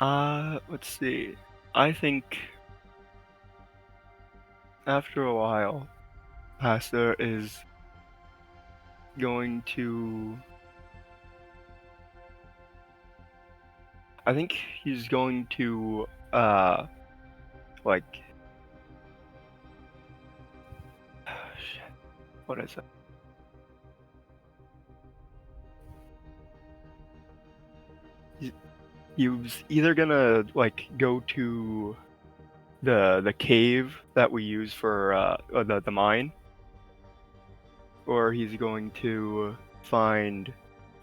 Let's see. I think after a while, Pastor is going to. I think he's going to, like. Shit. What is it? He was either gonna, like, go to the cave that we use for the mine, or he's going to find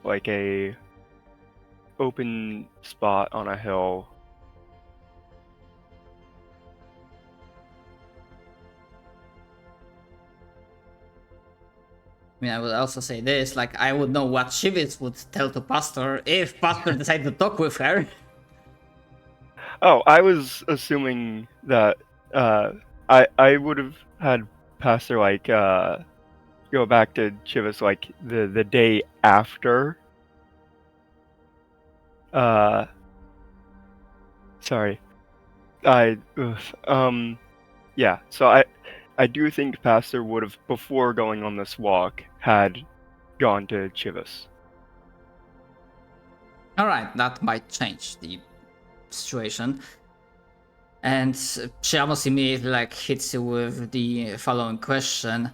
like a open spot on a hill. I mean, I would also say this, like, I would know what Shivitz would tell to Pastor if Pastor decided to talk with her. Oh, I was assuming that I would have had Pastor like go back to Chivas like the day after. Uh, sorry. I yeah. So I do think Pastor would have, before going on this walk, had gone to Chivas. Alright, that might change the situation. And she almost immediately like hits you with the following question.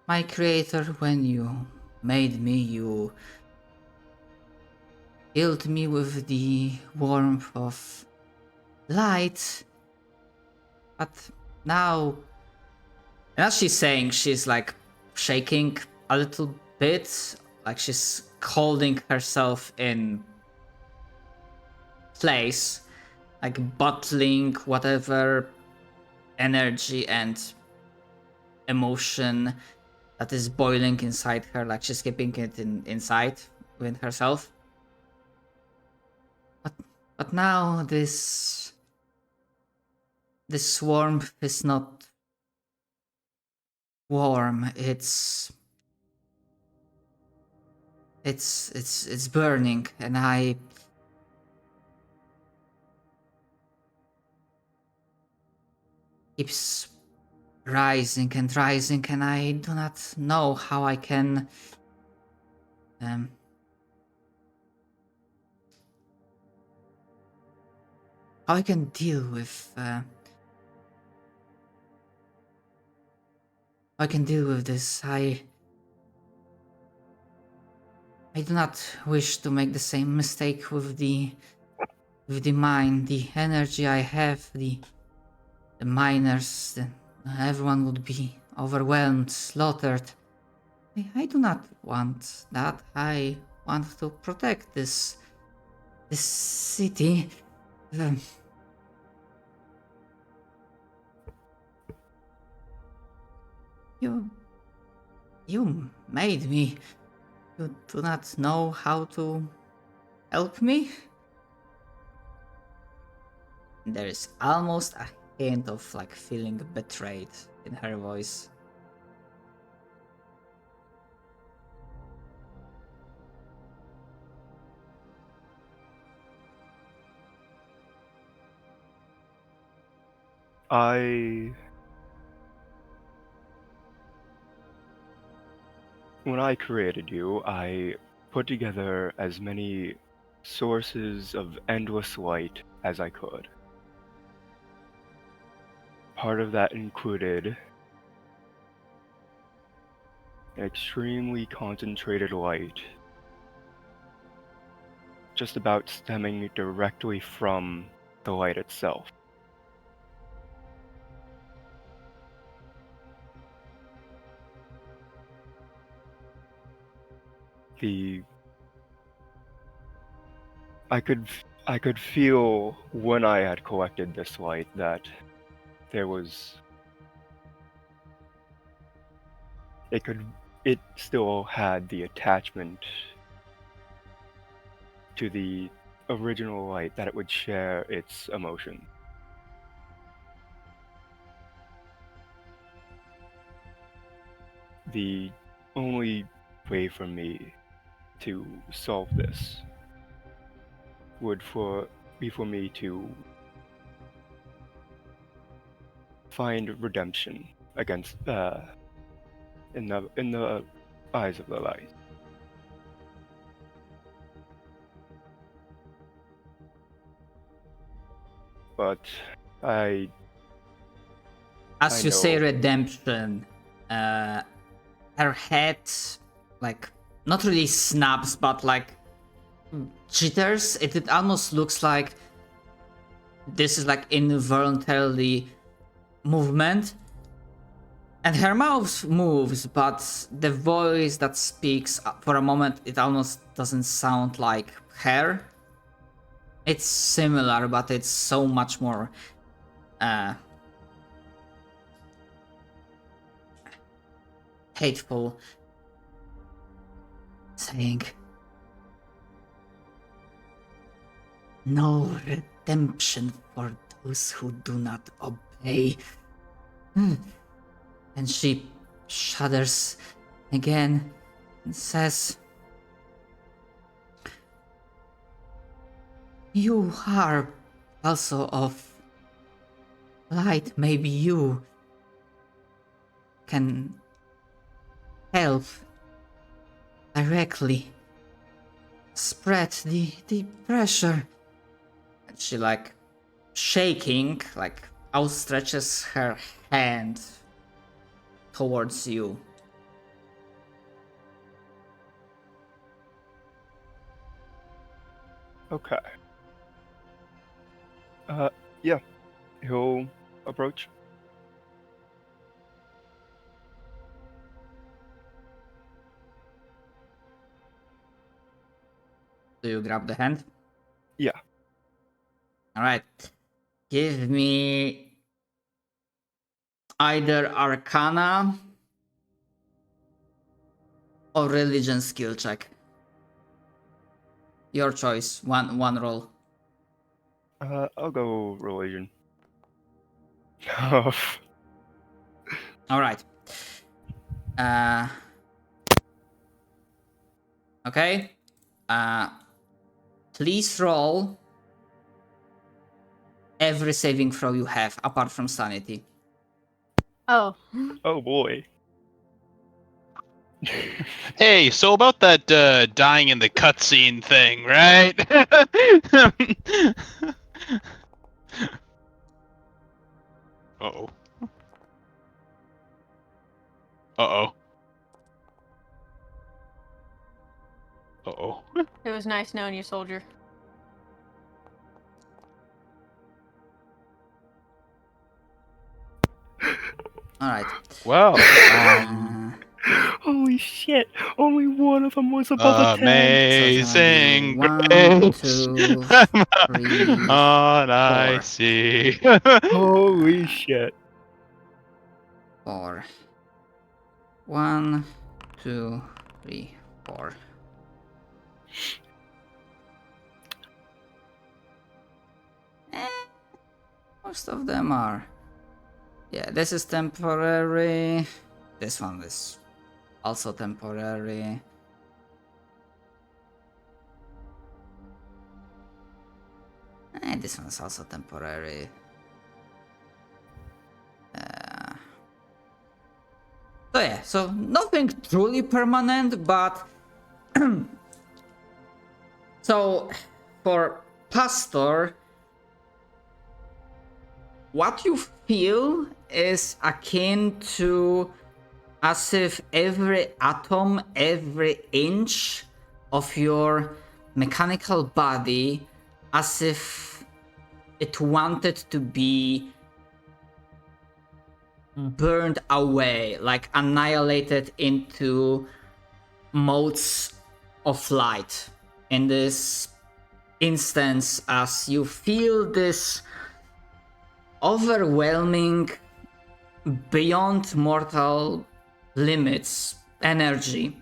My creator, when you made me, you filled me with the warmth of light. But now, and as she's saying, she's like shaking a little bit, like she's holding herself in place, like bottling whatever energy and emotion that is boiling inside her, like she's keeping it inside within herself. But now this warmth is not warm. It's burning, and I keeps rising and rising, and I do not know how I can how I can deal with this. I do not wish to make the same mistake with the mind, the energy I have, the miners, everyone would be overwhelmed, slaughtered. I do not want that. I want to protect this city. You made me. You do not know how to help me? There is almost a hint of like feeling betrayed in her voice. When I created you, I put together as many sources of endless light as I could. Part of that included extremely concentrated light, just about stemming directly from the light itself. I could feel when I had collected this light that there was it still had the attachment to the original light, that it would share its emotion. The only way for me to solve this would be for me to find redemption against in the eyes of the light. But I As you say know. redemption, her head, like, not really snaps, but like jitters. It almost looks like this is like involuntarily movement. And her mouth moves, but the voice that speaks, for a moment, it almost doesn't sound like her. It's similar, but it's so much more hateful. Saying, no redemption for those who do not obey. And she shudders again and says, you are also of light. Maybe you can help directly spread the pressure. And she, like, shaking, like, outstretches her hand towards you. Okay. Yeah. He'll approach. Do you grab the hand? Yeah. Alright. Give me either Arcana or Religion skill check. Your choice. One roll. I'll go religion. Alright. Okay. Please roll every saving throw you have, apart from sanity. Oh. Oh boy. Hey, so about that dying in the cutscene thing, right? Uh-oh. Uh-oh. Uh-oh. It was nice knowing you, soldier. Alright. Well, Holy shit! Only one of them was above a 10. amazing So grace. 1, 2, 3, All I 4. see. Holy shit! 4. 1, 2, 3, 4. Most of them are. Yeah, this is temporary. This one is also temporary. And this one is also temporary. So yeah, so nothing truly permanent, but so for Pastor, what you feel is akin to as if every atom, every inch of your mechanical body, as if it wanted to be burned away, like annihilated into motes of light. In this instance, as you feel this overwhelming, beyond mortal limits energy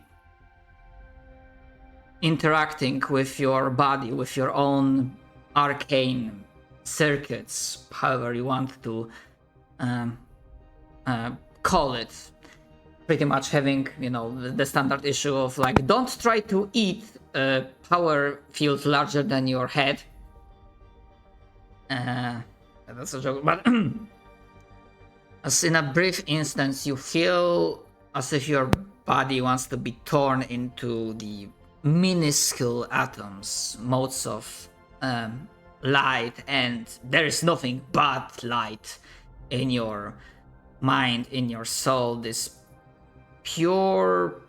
interacting with your body, with your own arcane circuits, however you want to call it. pretty much having, the standard issue of like, don't try to eat a power field larger than your head. That's a joke, but as in a brief instance, you feel as if your body wants to be torn into the minuscule atoms, modes of light, and there is nothing but light in your mind, in your soul. This pure,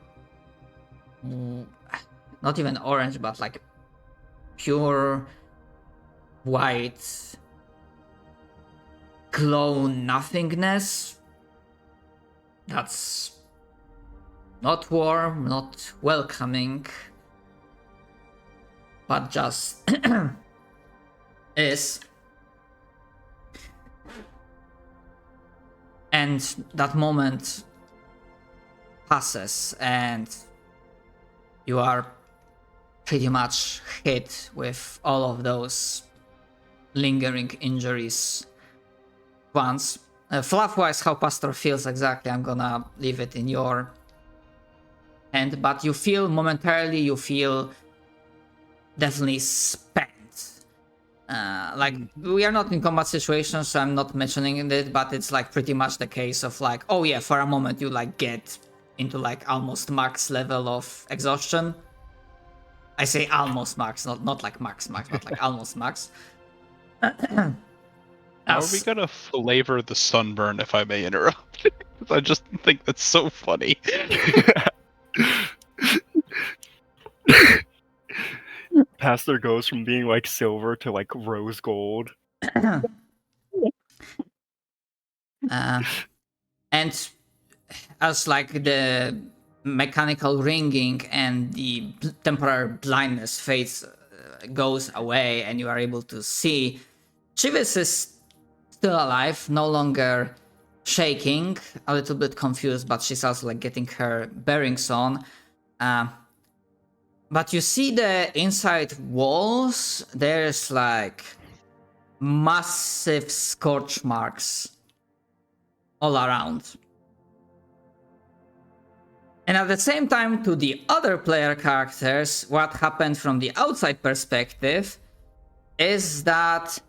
not even orange, but like pure white glow nothingness that's not warm, not welcoming, but just is. And that moment passes and you are pretty much hit with all of those lingering injuries once. Fluff-wise, how Pastor feels exactly, I'm gonna leave it in your hand, but you feel momentarily, definitely spent. Like, we are not in combat situations, so I'm not mentioning it, but it's like pretty much the case of like, oh yeah, for a moment you like get into like almost max level of exhaustion. I say almost max, not like max, but like almost max. How are we gonna flavor the sunburn, if I may interrupt? I just think that's so funny. Pastor goes from being like silver to like rose gold. And as like the mechanical ringing and the temporary blindness goes away and you are able to see, Chivas is still alive, no longer shaking, a little bit confused, but she's also like getting her bearings on. But you see the inside walls, there's like massive scorch marks all around. And at the same time, to the other player characters, what happened from the outside perspective is that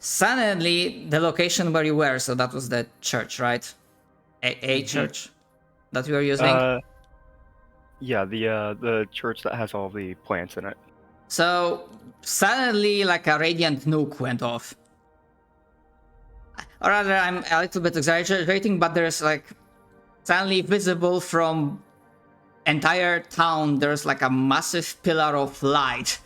suddenly the location where you were, so that was the church, right? A church that we were using? Yeah, the church that has all the plants in it. So suddenly like a radiant nuke went off. Or rather, I'm a little bit exaggerating, but there's like suddenly visible from entire town, there's like a massive pillar of light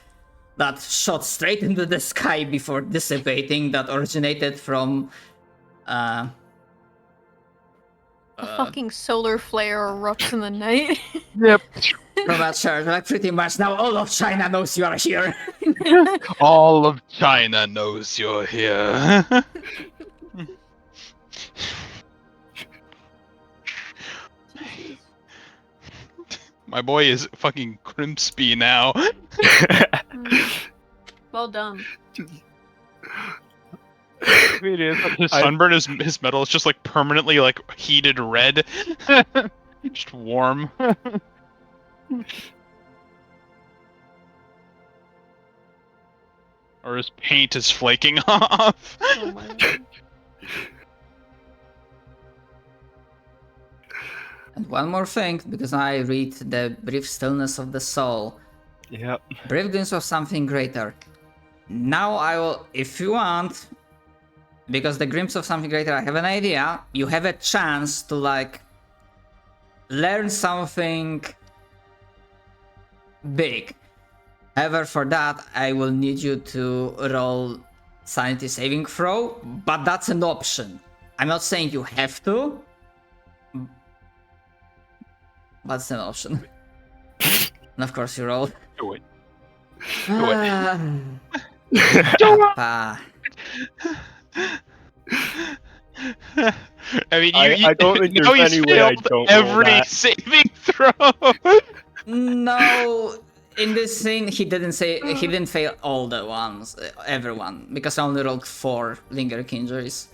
that shot straight into the sky before dissipating, that originated from A fucking solar flare erupts in the night. Yep. from that church. Like pretty much now all of China knows you are here. All of China knows you're here. My boy is fucking crispy now. Well done. It is. His sunburn, his metal is just like permanently like heated red. Just warm. Or his paint is flaking off. Oh my god. And one more thing, because I read the brief stillness of the soul. Yep. Brief glimpse of something greater. Now I will, if you want, because the glimpse of something greater, I have an idea. You have a chance to like learn something big. However, for that, I will need you to roll sanity saving throw, but that's an option. I'm not saying you have to, but it's an option. And of course you roll. Do it. Kappa. I mean, I don't think know there's he's any way I failed don't roll every that. saving throw. No, in this scene he didn't fail all the ones, everyone, because I only rolled 4 lingering injuries.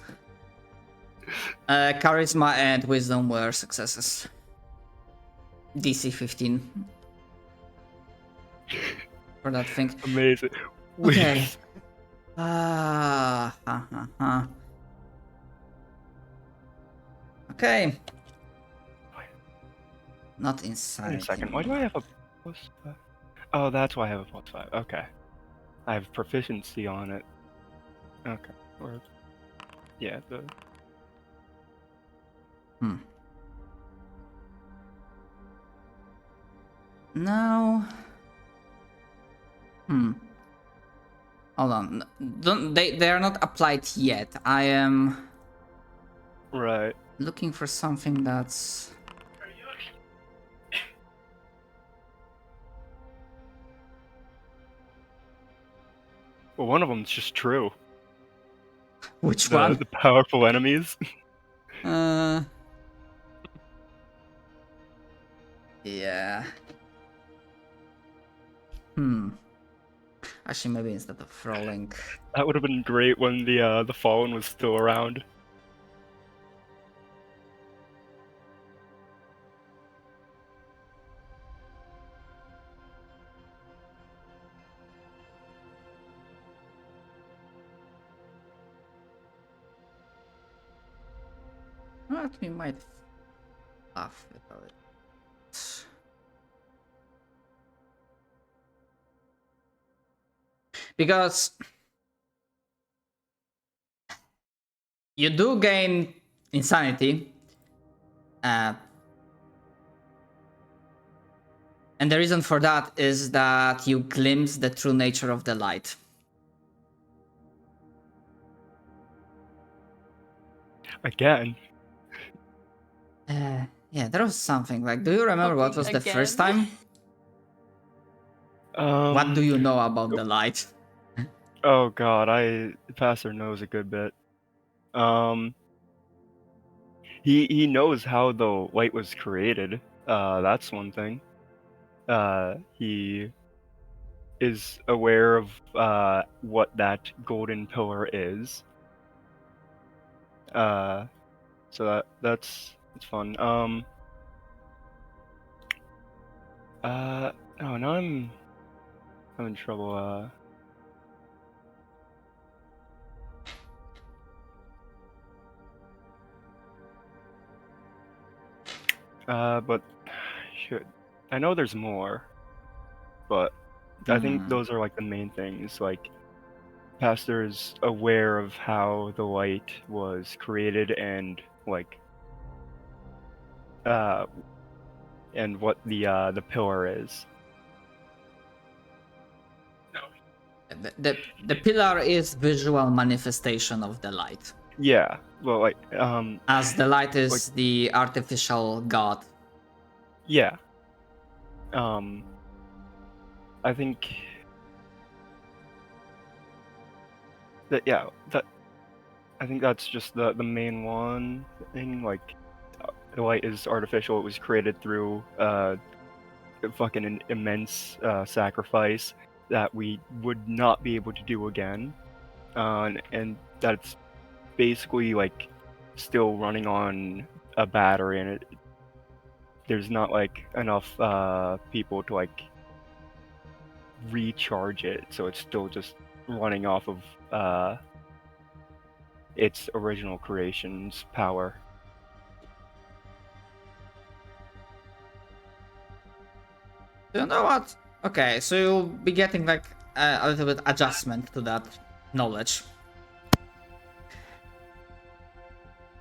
Charisma and wisdom were successes. DC 15 for that thing. Amazing. Okay. Wait. Okay. Not Wait inside. a second. Why do I have a +5? Oh, that's why I have a +5. Okay. I have proficiency on it. Okay. Or yeah, the No. Hold on. Don't they are not applied yet. I am right. looking for something that's Well, one of them's just true. which The one? powerful enemies. Yeah. Actually, maybe instead of rolling. That would have been great when the fallen was still around. What we might laugh about it. Because you do gain insanity, and the reason for that is that you glimpse the true nature of the light. Again. Yeah, there was something like. Do you remember what was the first Again. time? What do you know about the light? Oh god, Pastor knows a good bit. He knows how the light was created. That's one thing. He is aware of what that golden pillar is. So that's fun. Oh, now I'm having trouble. But should I know there's more, but I think those are like the main things. Like, Pastor is aware of how the light was created and like and what the pillar is. The pillar is visual manifestation of the light. Yeah, well, like as the light is like, the artificial god. Yeah. I think that I think that's just the main one thing. Like, the light is artificial. It was created through a fucking immense sacrifice that we would not be able to do again, and that's basically like still running on a battery, and there's not like enough people to like recharge it, so it's still just running off of its original creation's power. You know what? Okay, so you'll be getting like a little bit adjustment to that knowledge.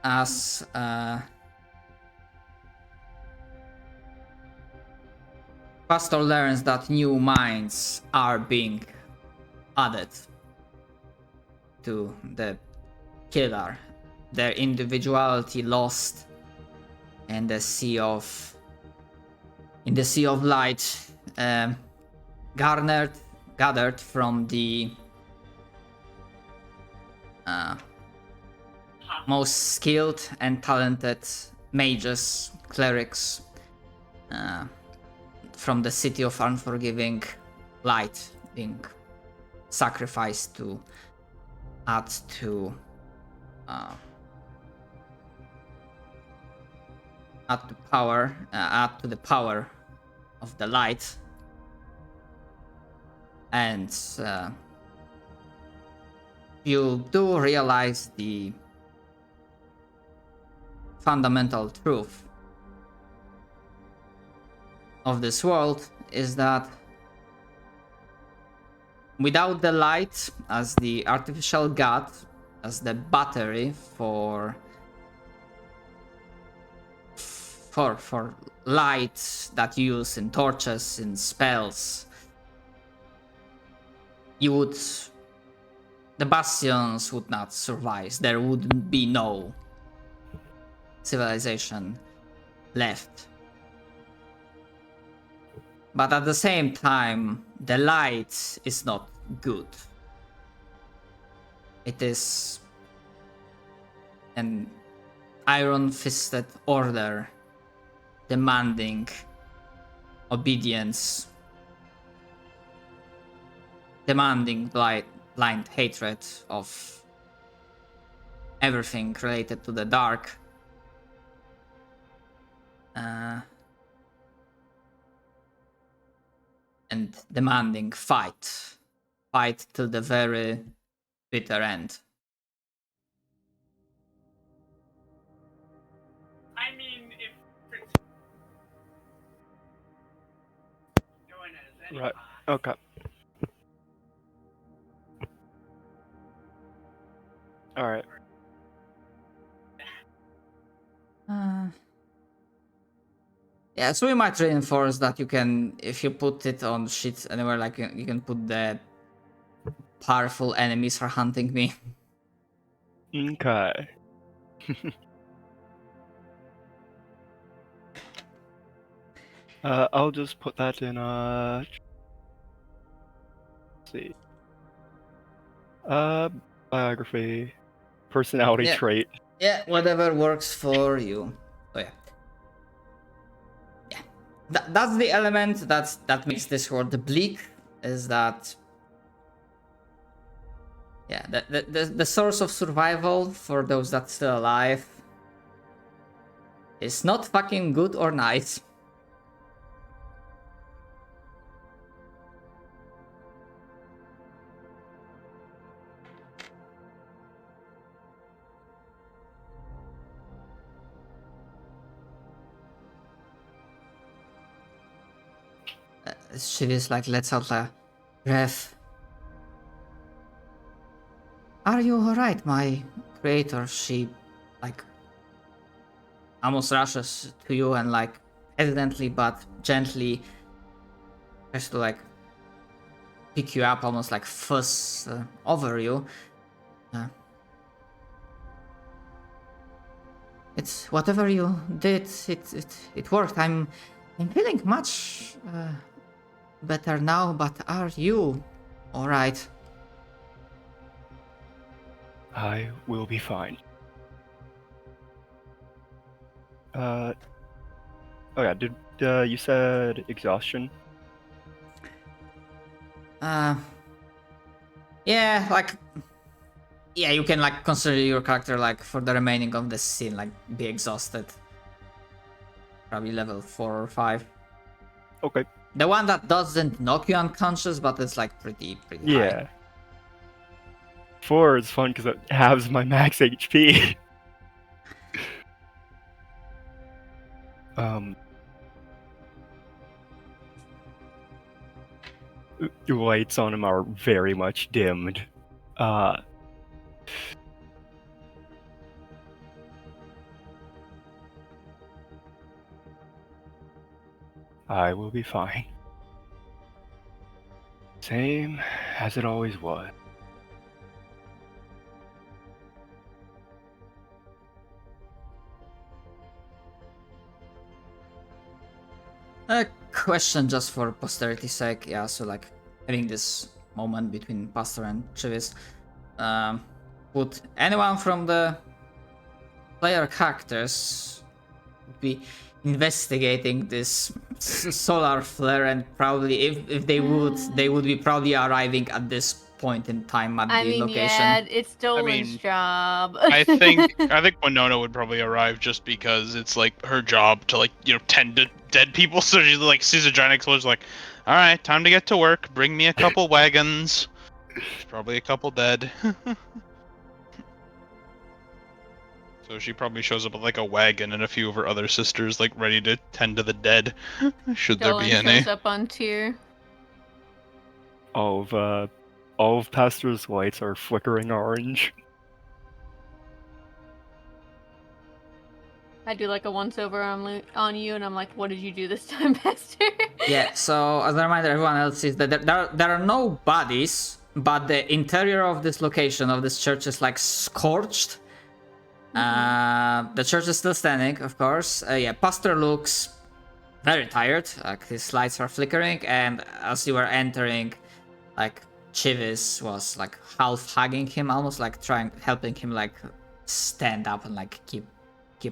As Pastor learns that new minds are being added to the killer, their individuality lost in the sea of light, gathered from the most skilled and talented mages, clerics, from the city of unforgiving light being sacrificed to add to add to the power of the light, and you do realize the fundamental truth of this world is that without the light as the artificial god, as the battery for light that you use in torches, in spells, the bastions would not survive. There would be no civilization left. But at the same time, the light is not good. It is an iron-fisted order demanding obedience, demanding blind hatred of everything related to the dark. And demanding fight till the very bitter end. I mean, if doing it as any Right. class. Okay. All right. Yeah, so we might reinforce that you can, if you put it on sheets anywhere, like you can put the powerful enemies are hunting me. Okay. I'll just put that in, let's see. Biography, personality Yeah. trait. Yeah, whatever works for you. So yeah. That's the element that makes this world bleak, is that the source of survival for those that's still alive is not fucking good or nice. She just like lets out a breath. Are you alright, my creator? She like almost rushes to you and like hesitantly but gently tries to like pick you up, almost like fuss over you. It's whatever you did, it worked. I'm feeling much better now, but are you alright? I will be fine. Oh yeah, did you said exhaustion? Yeah, like, yeah, you can like consider your character like for the remaining of the scene like be exhausted. Probably level 4 or 5. Okay. The one that doesn't knock you unconscious, but it's like pretty Yeah. high. 4 is fun because it halves my max HP. The lights on him are very much dimmed. I will be fine. Same as it always was. A question just for posterity's sake, yeah, so like having this moment between Pastor and Chivis. Would anyone from the player characters be investigating this solar flare, and probably if they would be probably arriving at this point in time at I the mean, location. yeah, it's Dolan's mean, job. I think Winona would probably arrive just because it's like her job to tend to dead people. So she like sees a giant explosion, like, all right, time to get to work. Bring me a couple wagons. There's probably a couple dead. So she probably shows up with like a wagon and a few of her other sisters, like ready to tend to the dead, should there Dolan be any. shows up on tier. All of Pastor's lights are flickering orange. I do like a once over on you, and I'm like, what did you do this time, Pastor? Yeah, so as a reminder, everyone else is that there are no bodies, but the interior of this location, of this church, is like scorched. The church is still standing, of course. Yeah, Pastor looks very tired, like his lights are flickering, and as you were entering, like Chivis was like half hugging him, almost like helping him like stand up and like keep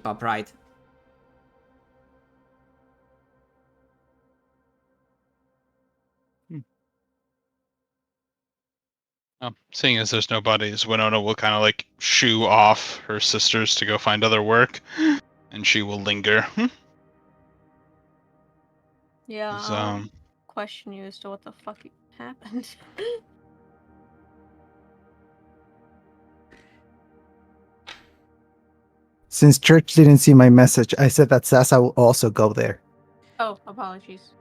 upright. Seeing as there's no bodies, Winona will kind of like shoo off her sisters to go find other work, and she will linger. Yeah, 'Cause, I'll question you as to what the fuck happened. Since Church didn't see my message, I said that Sasa will also go there. Oh, apologies.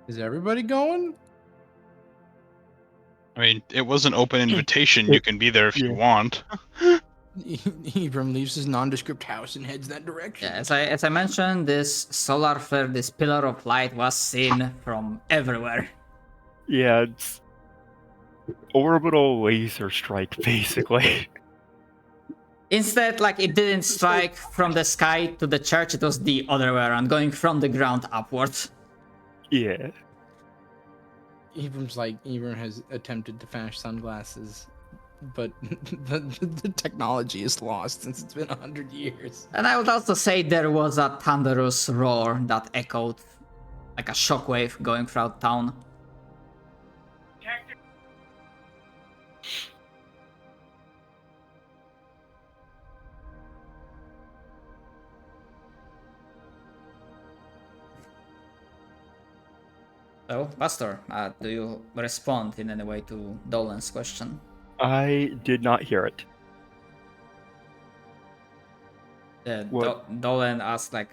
Is everybody going? I mean, it was an open invitation. You can be there if you want. Ibram leaves his nondescript house and heads that direction. Yeah, as I mentioned, this solar flare, this pillar of light was seen from everywhere. Yeah, it's orbital laser strike, basically. Instead, like, it didn't strike from the sky to the church, it was the other way around, going from the ground upwards. Yeah. Ibram has attempted to fashion sunglasses, but the technology is lost since it's been 100 years. And I would also say there was a thunderous roar that echoed like a shockwave going throughout town. So, Pastor, do you respond in any way to Dolan's question? I did not hear it. Dolan asked, like,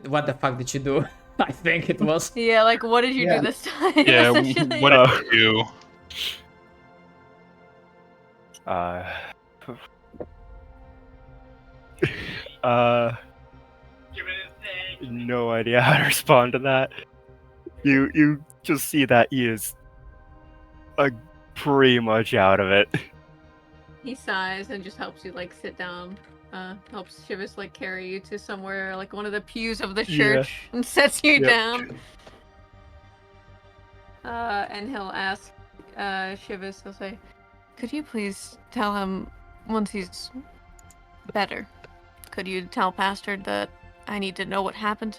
what the fuck did you do? I think it was. Yeah, like, what did you do this time? Yeah, essentially? what did you do? Give it a say. No idea how to respond to that. You just see that he is pretty much out of it. He sighs and just helps you, like, sit down. Helps Shivas, like, carry you to somewhere, like, one of the pews of the church and sets you down. And he'll ask Shivas, he'll say, could you please tell him once he's better? Could you tell Pastor that I need to know what happened?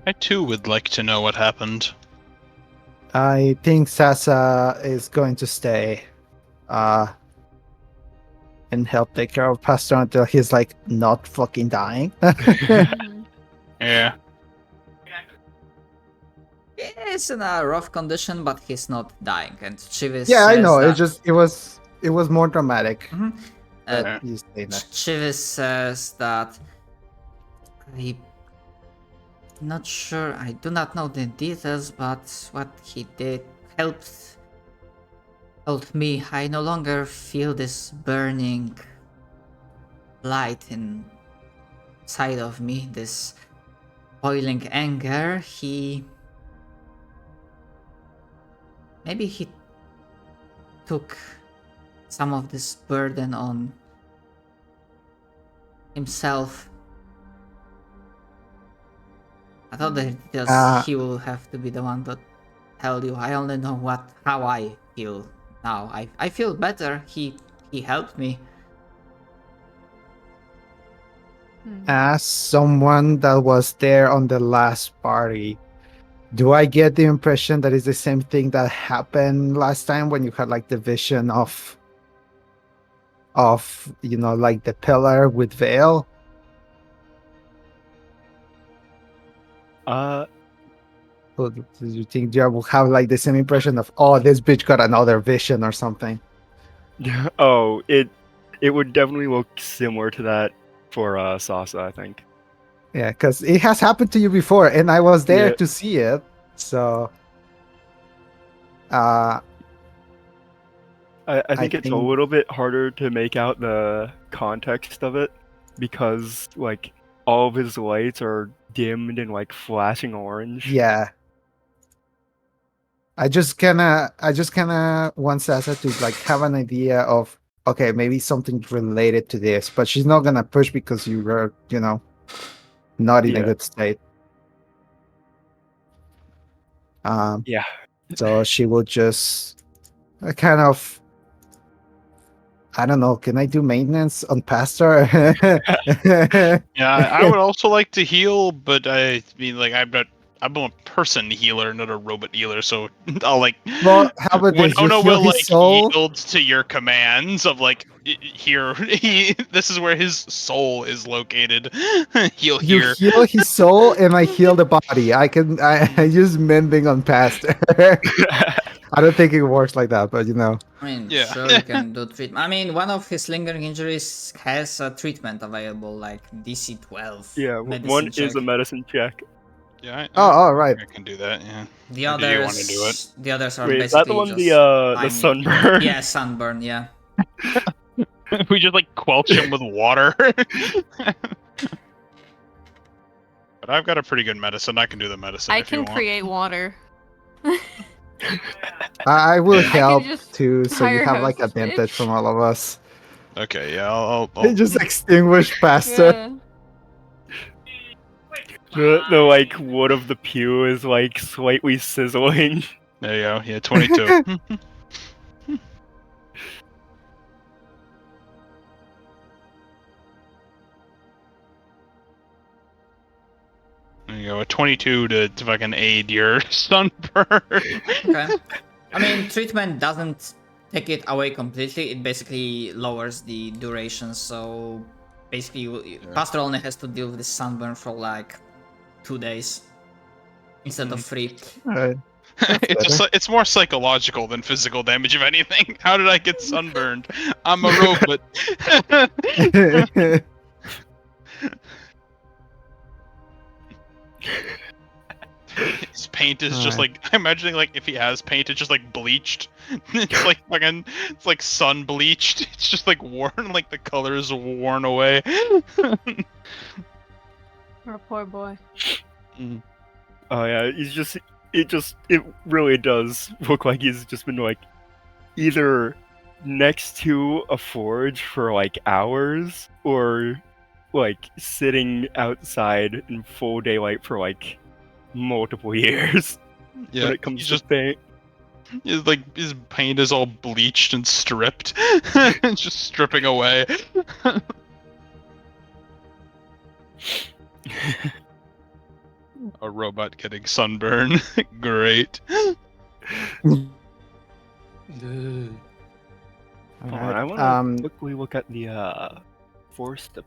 I too would like to know what happened. I think Sasa is going to stay and help take care of Pastor until he's like not fucking dying. Yeah. He's in a rough condition, but he's not dying. And Chivis Yeah, I says know. that... It was more dramatic. Yeah. You say that. Chivis says that I'm not sure. I do not know the details, but what he did helped me. I no longer feel this burning light inside of me, this boiling anger. Maybe he took some of this burden on himself. I thought that he will have to be the one to tell you. I only know how I feel now. I feel better. He he helped me. As someone that was there on the last party, do I get the impression that it's the same thing that happened last time when you had like the vision of like the pillar with veil? So do you think you will have like the same impression of, oh, this bitch got another vision or something? Oh, it would definitely look similar to that for Sasa, I think. Yeah, because it has happened to you before, and I was there Yeah. to see it. So, I think it's a think- little bit harder to make out the context of it because like all of his lights are dimmed and like flashing orange. yeah. I just kind of want Sasa to like have an idea of, okay, maybe something related to this, but she's not gonna push because you were, not in a Yeah. good state. Yeah. So she will just kind of, I don't know, can I do maintenance on Pastor? Yeah, I would also like to heal, but I mean, like, I'm a person healer, not a robot healer, so I'll like. Well, how about this? You Winona heal will his like soul. yield to your commands of like, here, this is where his soul is located. Heal You here. heal his soul, and I heal the body. I use mending on Pastor. I don't think it works like that, but I mean, Yeah. sure, you can do treatment. I mean, one of his lingering injuries has a treatment available, like DC 12. Yeah, medicine one check. is a medicine check. Yeah. all right. I can do that. Yeah. The Or do you wanna others, do it? the others are Wait, is basically that the one just the timing. sunburn? Yeah, sunburn. Yeah. We just like quelch him with water. But I've got a pretty good medicine. I can do the medicine I if you can want. create water. I will Yeah. help just too, so you hire have like hosts, advantage bitch. from all of us. Okay. Yeah. I'll They just extinguish Pastor. Yeah. The like wood of the pew is like slightly sizzling. There you go. Yeah. 22. There you go. A 22 to fucking aid your sunburn. Okay. I mean, treatment doesn't take it away completely. It basically lowers the duration. So basically, Pastor only has to deal with the sunburn for like 2 days instead of 3. All right. It's more psychological than physical damage, if anything. How did I get sunburned? I'm a robot. His paint is just like, I'm imagining like if he has paint, it's just like bleached. It's like fucking, it's like sun bleached. It's just like worn, like the color is worn away. Poor, poor boy. Oh yeah, it really does look like he's just been like either next to a forge for like hours or like sitting outside in full daylight for like multiple years. Yeah, when it comes he's to just paint. his paint is all bleached and stripped, just stripping away. A robot getting sunburn. Great. Hold on, I want to quickly look at the force dip.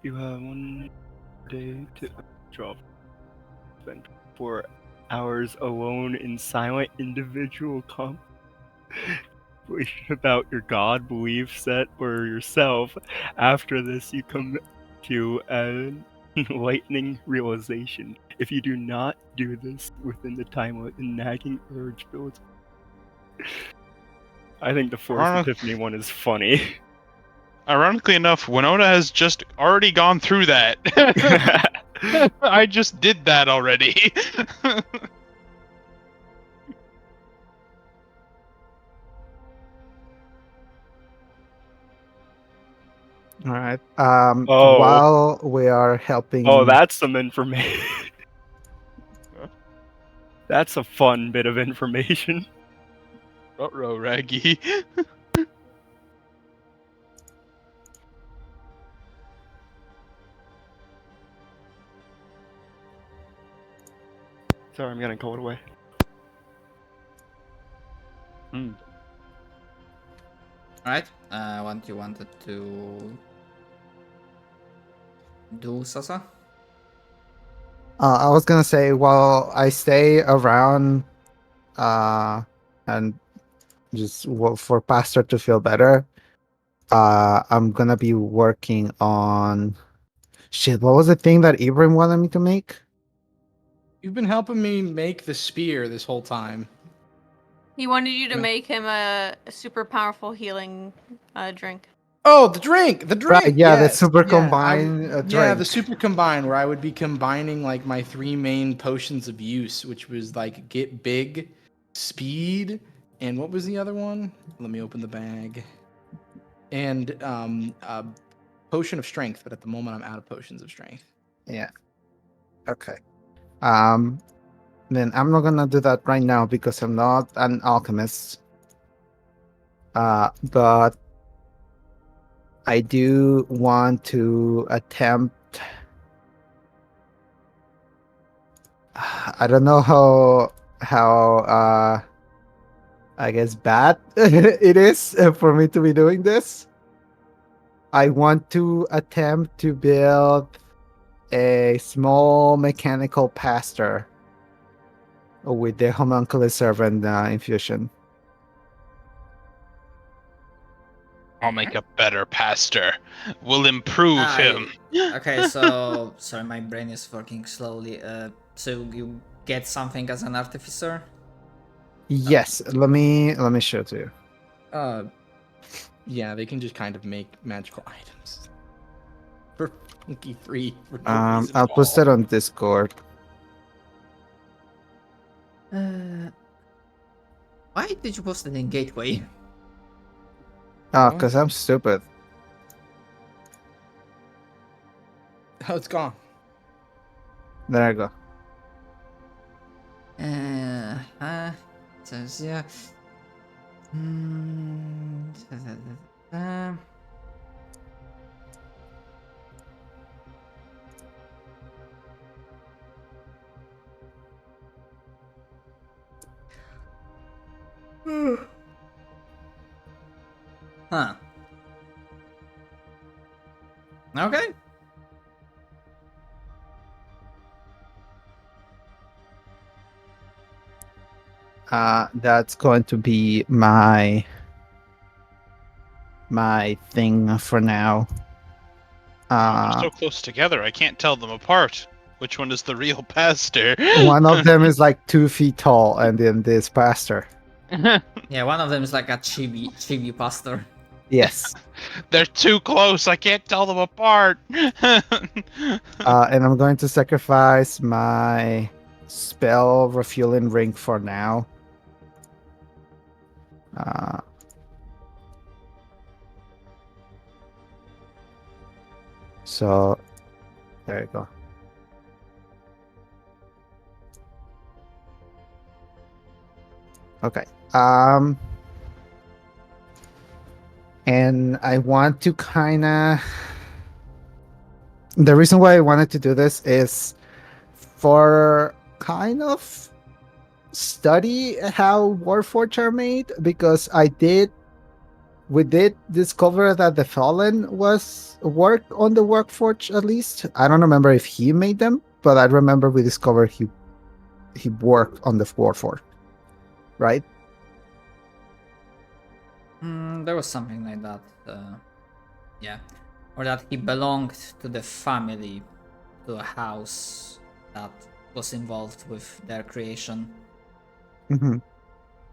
You have 1 day to drop. Spend 4 hours alone in silent individual conversation about your god belief set or yourself. After this, you come to an enlightening realization. If you do not do this within the time limit, the nagging urge builds. I think the Force Epiphany one is funny. Ironically enough, Winona has just already gone through that. I just did that already. All right. Oh. While we are helping. Oh, that's some information. That's a fun bit of information. Ruh-roh, Raggy. Sorry, I'm getting cold away. Alright, what you wanted to do, Sasa? I was gonna say, while I stay around, and just for Pastor to feel better, I'm gonna be working on. Shit, what was the thing that Ibrahim wanted me to make? You've been helping me make the spear this whole time. He wanted you to No. make him a super powerful healing drink. Oh, the drink! The drink! Right, yeah, the yes. super Yeah, combine Yeah, drink. the super combine, where I would be combining like my 3 main potions of use, which was like get big, speed, and what was the other one? Let me open the bag. And potion of strength, but at the moment I'm out of potions of strength. Yeah. Okay. Then I'm not gonna do that right now because I'm not an alchemist. But I do want to attempt. I don't know how I guess bad it is for me to be doing this. I want to attempt to build a small mechanical pastor with the homunculus servant infusion. I'll make a better pastor. We'll improve him. Okay, so sorry, my brain is working slowly. So you get something as an artificer? Yes, let me show it to you. Yeah, they can just kind of make magical items for funky free. For no I'll reason at post all. it on Discord. Why did you post it in Gateway? Oh, because I'm stupid. Oh, it's gone. There I go. Says yeah. Huh. Okay. That's going to be my thing for now. They're so close together, I can't tell them apart. Which one is the real pastor? One of them is like 2 feet tall, and then this pastor. Yeah, one of them is like a chibi pastor. Yes. They're too close, I can't tell them apart. And I'm going to sacrifice my spell refueling ring for now. So there you go. Okay. And I want to kind of. The reason why I wanted to do this is for kind of study how Warforged are made, because we did discover that the Fallen was worked on the Warforged at least. I don't remember if he made them, but I remember we discovered he worked on the Warforged, right? There was something like that. Yeah. Or that he belonged to the family, to a house that was involved with their creation. Mm-hmm.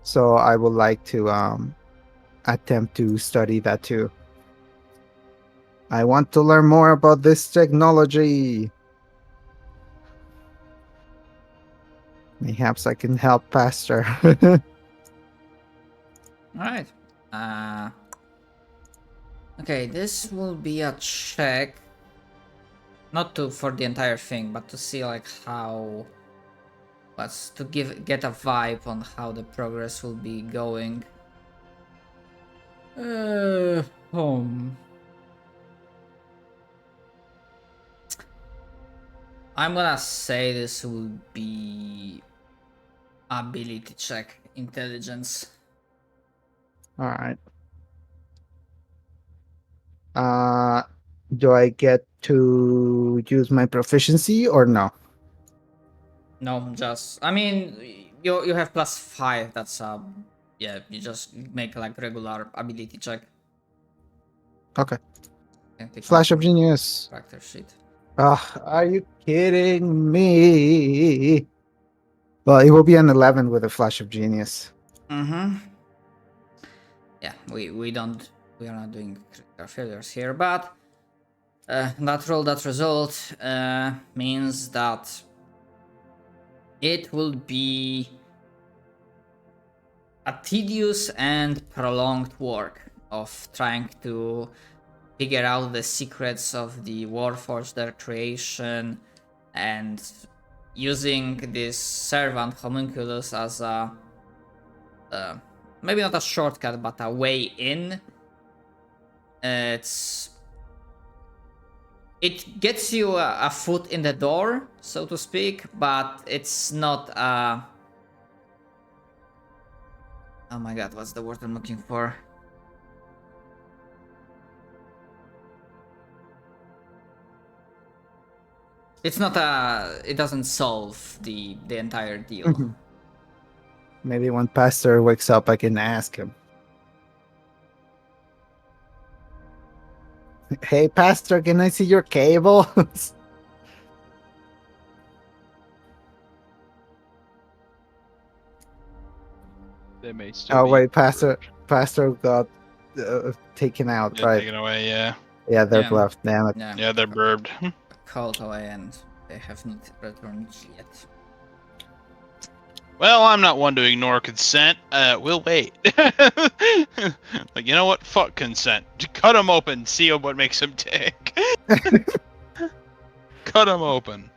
So I would like to attempt to study that too. I want to learn more about this technology. Perhaps I can help Pastor. Alright. Okay, this will be a check. Not for the entire thing, but to see like how Let's to get a vibe on how the progress will be going. Home. I'm gonna say this will be ability check, intelligence. All right. Do I get to use my proficiency or no? No, just I mean you have +5. That's yeah. You just make like regular ability check. Okay. Can take Flash my of genius. character sheet. Are you kidding me? Well, it will be an 11 with a flash of genius. Mm-hmm. Yeah, we are not doing critical failures here, but that result means that it will be a tedious and prolonged work of trying to figure out the secrets of the Warforged, their creation, and using this servant homunculus as a maybe not a shortcut but a way in. It gets you a foot in the door, so to speak, but it's not a... Oh my god, what's the word I'm looking for? It's not a... It doesn't solve the entire deal. Mhm. Maybe when Pastor wakes up, I can ask him. Hey, Pastor, can I see your cables? They may still Oh be wait, Pastor got taken out, yeah, right? taken away. Yeah, Yeah, they're Yeah. left. Damn it. Yeah, yeah, they're burbed. called away and they have not returned yet. Well, I'm not one to ignore consent. We'll wait. Like, you know what? Fuck consent. Cut him open. See what makes him tick. Cut him open.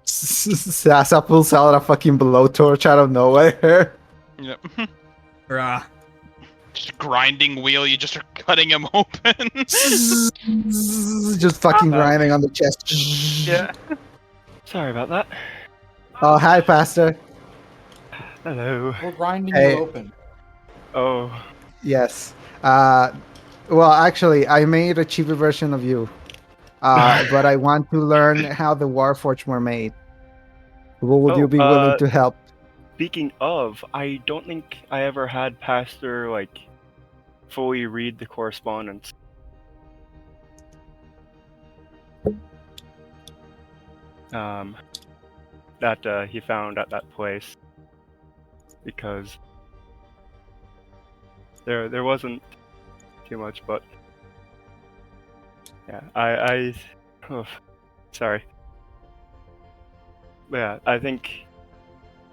Sasa pulls out a fucking blowtorch out of nowhere. Yep. Bruh. Just grinding wheel. You just are cutting him open. Just fucking grinding on the chest. Yeah. Sorry about that. Oh, hi, Pastor. Hello. We're grinding Hey. you open. Oh. Yes. Well, actually, I made a cheaper version of you. But I want to learn how the Warforged were made. Would you be willing to help? Speaking of, I don't think I ever had Pastor like fully read the correspondence. That he found at that place, because there wasn't too much, but yeah, sorry. But yeah, I think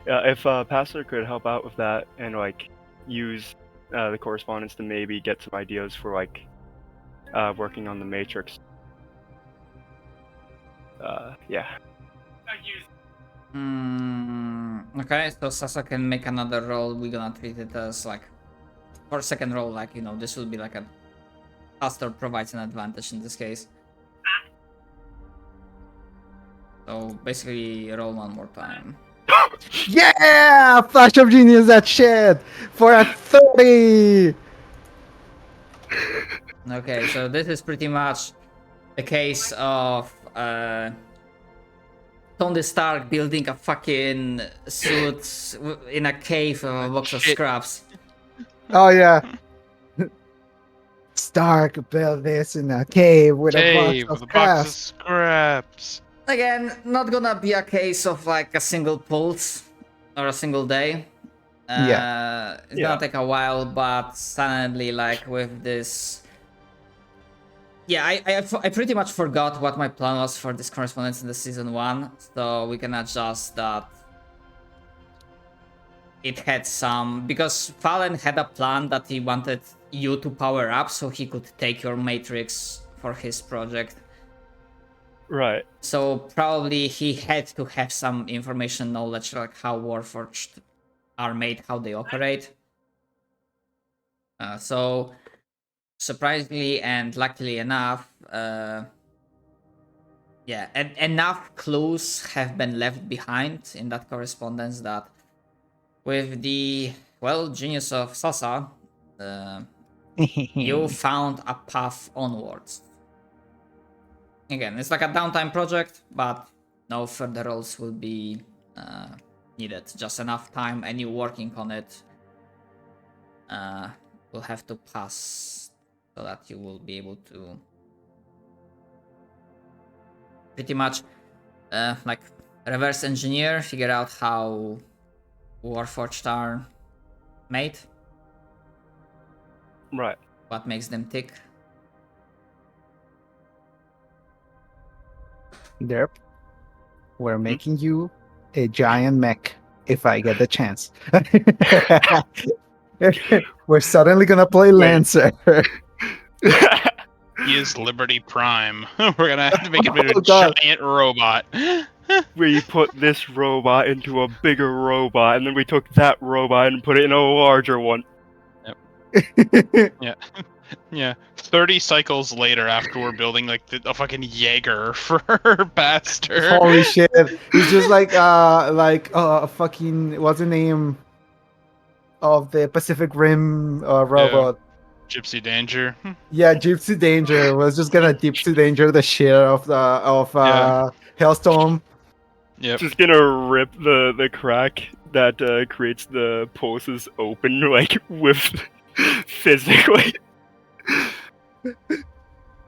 if Pastor could help out with that and like use the correspondence to maybe get some ideas for like working on the Matrix. Yeah. Okay, so Sasa can make another roll. We're gonna treat it as like for a second roll, like, you know, this will be like a Pastor provides an advantage in this case. So basically roll one more time. Yeah! Flash of genius, that shit! For a 30! Okay, so this is pretty much a case of Tony Stark building a fucking suit in a cave of a box of Shit. scraps. Oh, yeah. Stark built this in a cave with Hey, a box with of a box of scraps. scraps. Again, not gonna be a case of like a single pulse or a single day. It's Yeah. gonna take a while, but suddenly, like with this. Yeah, I pretty much forgot what my plan was for this correspondence in the season 1, so we can adjust that. It had some, because Fallen had a plan that he wanted you to power up so he could take your Matrix for his project. Right. So probably he had to have some information knowledge, like how Warforged are made, how they operate. So surprisingly and luckily enough, enough clues have been left behind in that correspondence that with the genius of Sasa, you found a path onwards. Again, it's like a downtime project, but no further roles will be needed. Just enough time, and you working on it will have to pass so that you will be able to pretty much like reverse engineer, figure out how Warforged are made, Right. what makes them tick. Derp, we're making you a giant mech if I get the chance. We're suddenly gonna play Wait. Lancer. He is Liberty Prime. We're gonna have to make him into Oh, a God. giant robot. We put this robot into a bigger robot, and then we took that robot and put it in a larger one. Yeah. 30 cycles later, after we're building like a fucking Jaeger for Pastor. Holy shit! It's just like fucking what's the name of the Pacific Rim robot? Gypsy Danger. Yeah, Gypsy Danger was just gonna Gypsy Danger the shit of Yeah. Hailstorm. Yep. Just gonna rip the crack that creates the pulses open, like, with physically.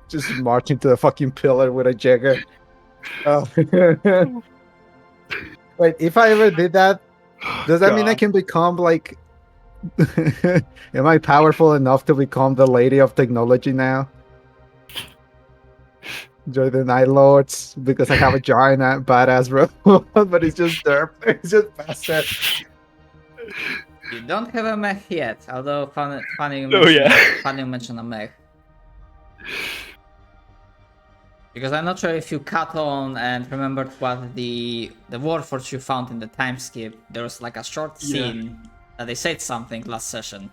Just march into the fucking pillar with a Jagger. Oh. Wait, if I ever did that, does that mean I God. can become like? Am I powerful enough to become the lady of technology now? Join the Night Lords because I have a giant badass robot, but it's just derp. It's just bastard. You don't have a mech yet, although funny you Oh, mention, yeah. funny you mention a mech. Because I'm not sure if you cut on and remembered what the Warforged you found in the time skip. There was like a short Yeah. scene that they said something last session.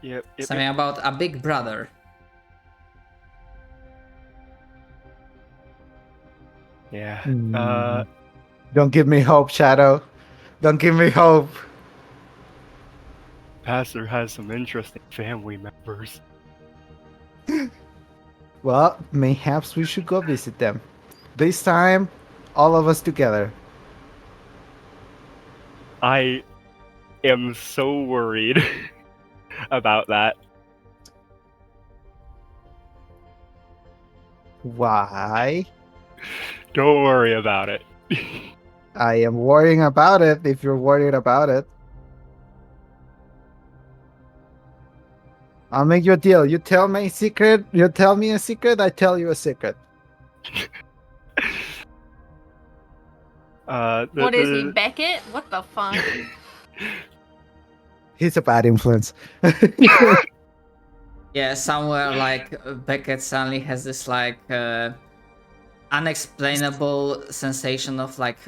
Yep. Something about a big brother. Yeah. Don't give me hope, Shadow. Don't give me hope. Pastor has some interesting family members. Well, mayhaps we should go visit them. This time, all of us together. I am so worried about that. Why? Don't worry about it. I am worrying about it if you're worried about it. I'll make you a deal. You tell me a secret, you tell me a secret, I tell you a secret. What is he, Beckett? What the fuck? He's a bad influence. Yeah, somewhere like Beckett suddenly has this like unexplainable sensation of like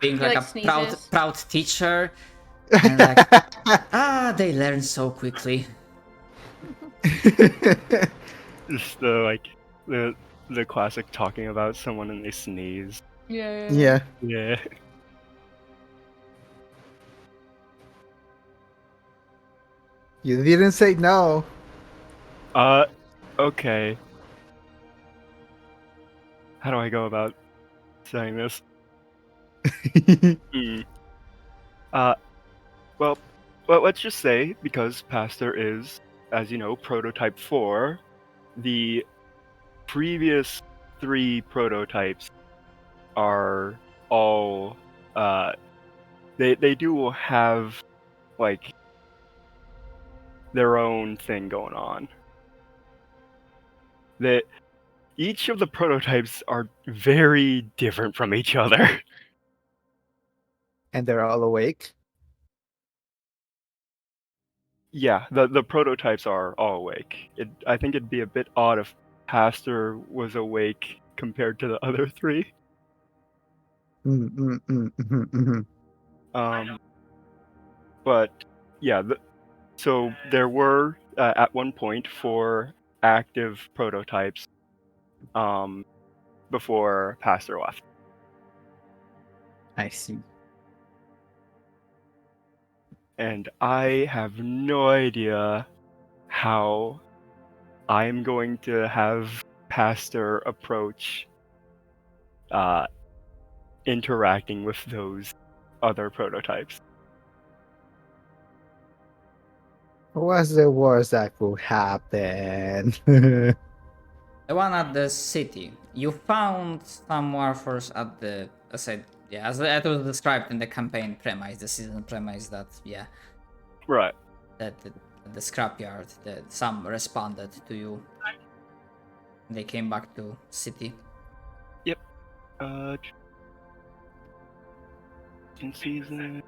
being He, like like, a sneezes. proud teacher. And like, they learn so quickly. Just the classic talking about someone and they sneeze. Yeah. Yeah. You didn't say no. Okay. How do I go about saying this? Well, let's just say, because Pastor is, as you know, prototype 4, the previous 3 prototypes are all, they do have, like, their own thing going on. Each of the prototypes are very different from each other. And they're all awake. Yeah, the prototypes are all awake. I think it'd be a bit odd if Pastor was awake compared to the other three. But yeah, so there were at one point 4 active prototypes before Pastor left. I see. And I have no idea how I'm going to have Pastor approach interacting with those other prototypes. What's the worst that could happen? The one at the city. You found some warfors at the, as it was described in the campaign premise, the season premise, that Right. that the scrapyard, that some responded to you. They came back to city. Yep. In season.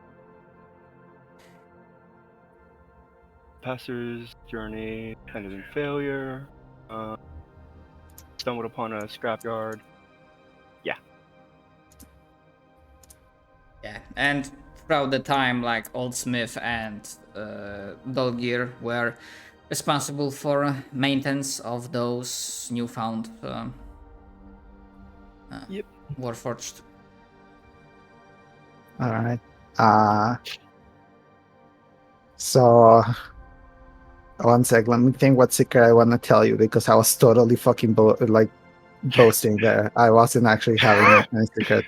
Pastor's journey ended in failure. Stumbled upon a scrapyard. Yeah, and throughout the time, like Old Smith and Dolgir were responsible for maintenance of those newfound Yep. Warforged. All right. So one sec. Let me think what secret I want to tell you, because I was totally fucking boasting there. I wasn't actually having a secret.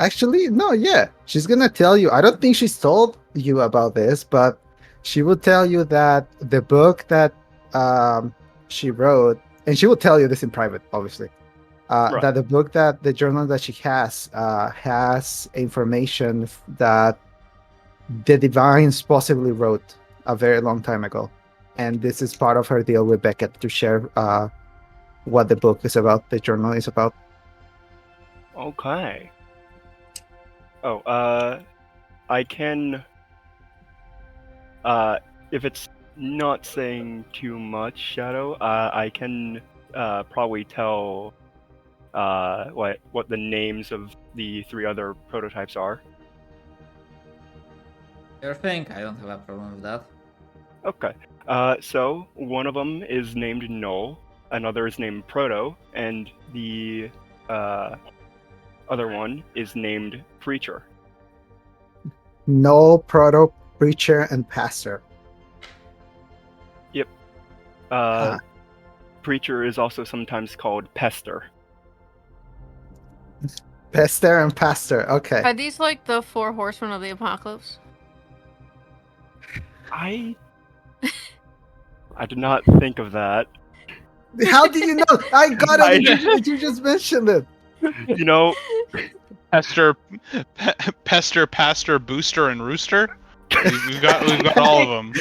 Actually, no, yeah. She's gonna tell you. I don't think she's told you about this, but she will tell you that the book that she wrote, and she will tell you this in private, obviously. Right. That the journal that she has information that the Divines possibly wrote a very long time ago, and this is part of her deal with Beckett to share what the book is about, the journal is about. Okay. Oh, I can, if it's not saying too much, Shadow, I can probably tell what the names of the 3 other prototypes are. Your thing, I don't have a problem with that. Okay. So one of them is named Null, another is named Proto, and the other one is named Preacher. No, Proto, Preacher, and Pastor. Yep. Preacher is also sometimes called Pester. Pester and Pastor. Okay. Are these like the 4 horsemen of the apocalypse? I did not think of that. How do you know? I got it. You just mentioned it. You know, Pester, Pastor, Booster, and Rooster. We've got all of them.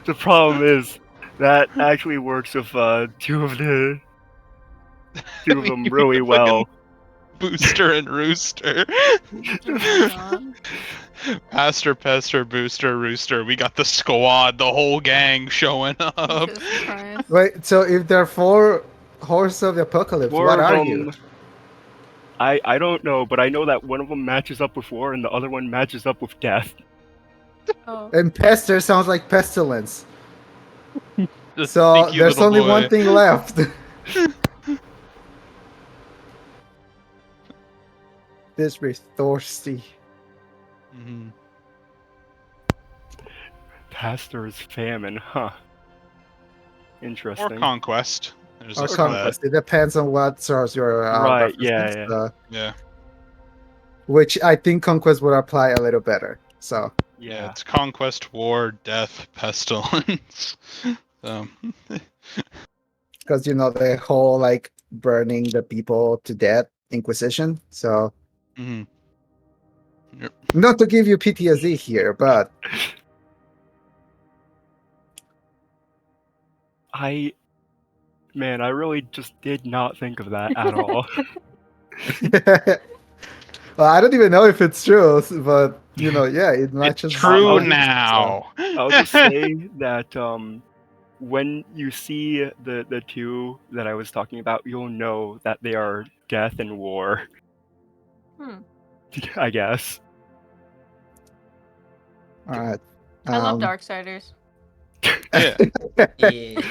the problem is that actually works with 2 of them really well. Booster and Rooster. Pastor, Pester, Booster, Rooster. We got the squad, the whole gang showing up. Jesus Christ. Wait, so if there are 4 horses of the apocalypse, 4 what of are them, you? I don't know, but I know that one of them matches up with war and the other one matches up with death. Oh. And Pester sounds like pestilence. Just So sneaky there's little only boy. one thing left. This be thirsty. Mhm. Pastor's famine, huh? Or Interesting. conquest. There's Or also that. conquest. It depends on what source you're Right, referencing. yeah. Yeah. Which I think conquest would apply a little better. So Yeah, it's conquest, war, death, pestilence. because the whole like burning the people to death Inquisition. So Mhm. not to give you PTSD here, but I really just did not think of that at all. Well, I don't even know if it's true, but yeah, it It's matches. true I'll now. I'll just say that when you see the two that I was talking about, you'll know that they are death and war. Hmm. I guess. All right. I love Darksiders. Yeah. Yeah.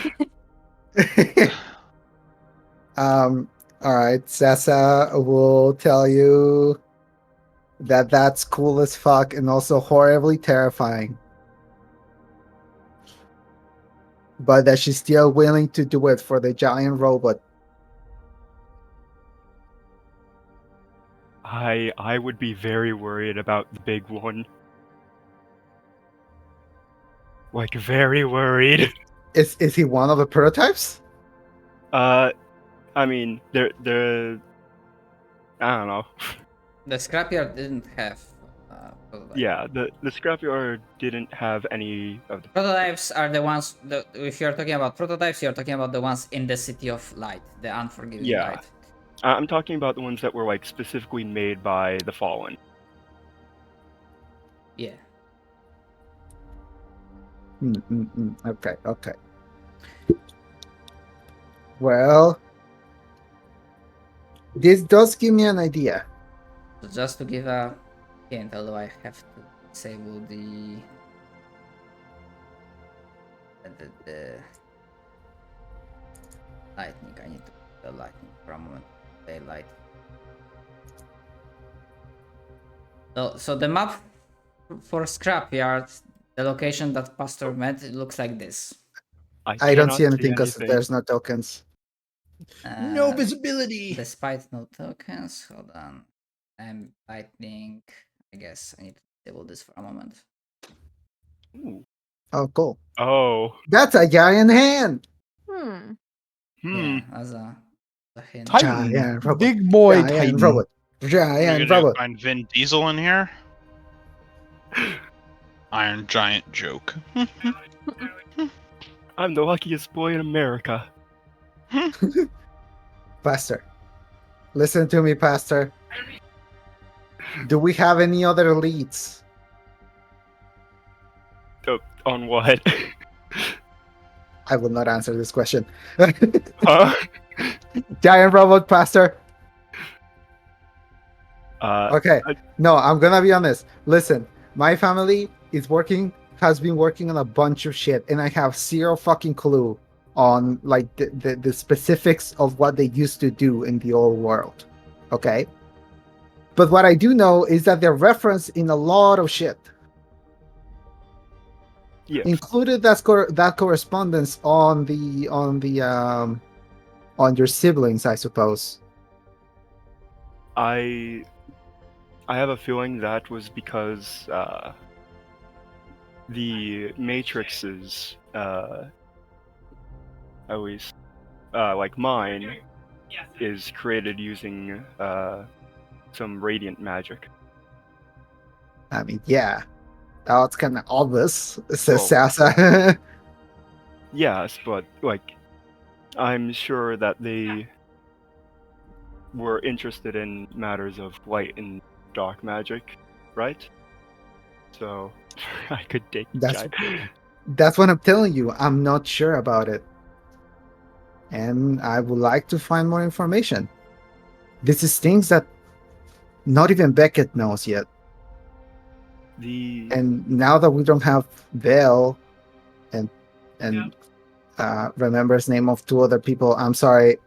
All right. Sasa will tell you that that's cool as fuck and also horribly terrifying. But that she's still willing to do it for the giant robot. I would be very worried about the big one. Like very worried. Is he one of the prototypes? I mean, they're I don't know. The scrapyard didn't have prototypes. Yeah, the scrapyard didn't have any of the Prototypes are the ones. If you're talking about prototypes, you're talking about the ones in the City of Light, the Unforgiving Yeah. Light. I'm talking about the ones that were like specifically made by the Fallen. Yeah. Okay. Well, this does give me an idea. So just to give a hint, although I have to disable the lightning. I need to put the lightning for a moment. Daylight. So the map for Scrapyard, the location that Pastor met, it looks like this. I don't cannot see anything because anything. there's no tokens. No visibility. Despite no tokens, hold on. I'm lightning. I guess I need to disable this for a moment. Ooh. Oh, cool. Oh. That's a giant hand. Hmm. Yeah, as a hint. Titan. Giant robot. Big boy Giant Titan. robot. Are Giant we gonna robot. find Vin Diesel in here? Iron Giant joke. I'm the luckiest boy in America. Pastor. Listen to me, Pastor. Do we have any other leads? On what? I will not answer this question. Huh? Giant robot, Pastor. Uh, Okay. I- No, I'm gonna be honest. Listen, my family has been working on a bunch of shit, and I have zero fucking clue on like the specifics of what they used to do in the old world. Okay. But what I do know is that they're referenced in a lot of shit, yeah. included that correspondence on your siblings, I suppose. I have a feeling that was because the matrices, at least like mine, is created using some radiant magic. I mean, yeah, that's kind of obvious, says Oh. Sasa. Yes, but like, I'm sure that they were interested in matters of light and dark magic, right? So I could take That's what I'm telling you. I'm not sure about it, and I would like to find more information. This is things that not even Beckett knows yet. And now that we don't have Vale and remembers name of two other people, I'm sorry.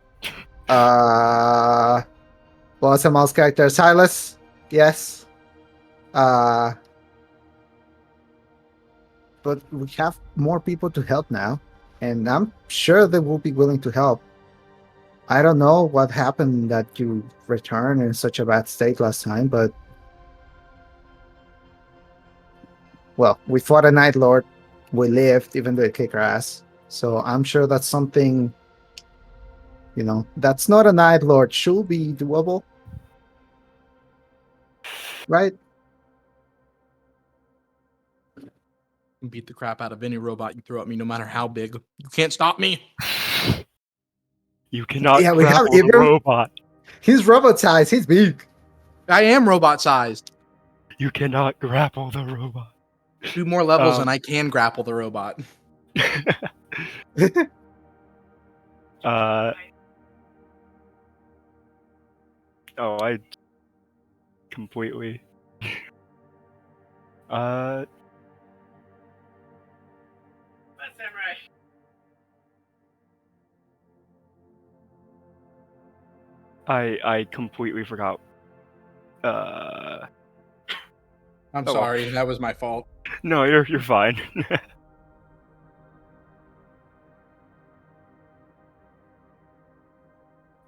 What's a mouse character? Silas? Yes. But we have more people to help now, and I'm sure they will be willing to help. I don't know what happened that you returned in such a bad state last time, but well, we fought a Night Lord. We lived, even though it kicked our ass. So I'm sure that's something, that's not a Night Lord should be doable. Right? Beat the crap out of any robot you throw at me, no matter how big. You can't stop me. You cannot Yeah, we have grapple the Ibram. robot. He's robot size. He's big. I am robot sized. You cannot grapple the robot. 2 more levels Um, and I can grapple the robot. I completely. That's samurai. I completely forgot. I'm Oh, well. sorry, that was my fault. No, you're fine.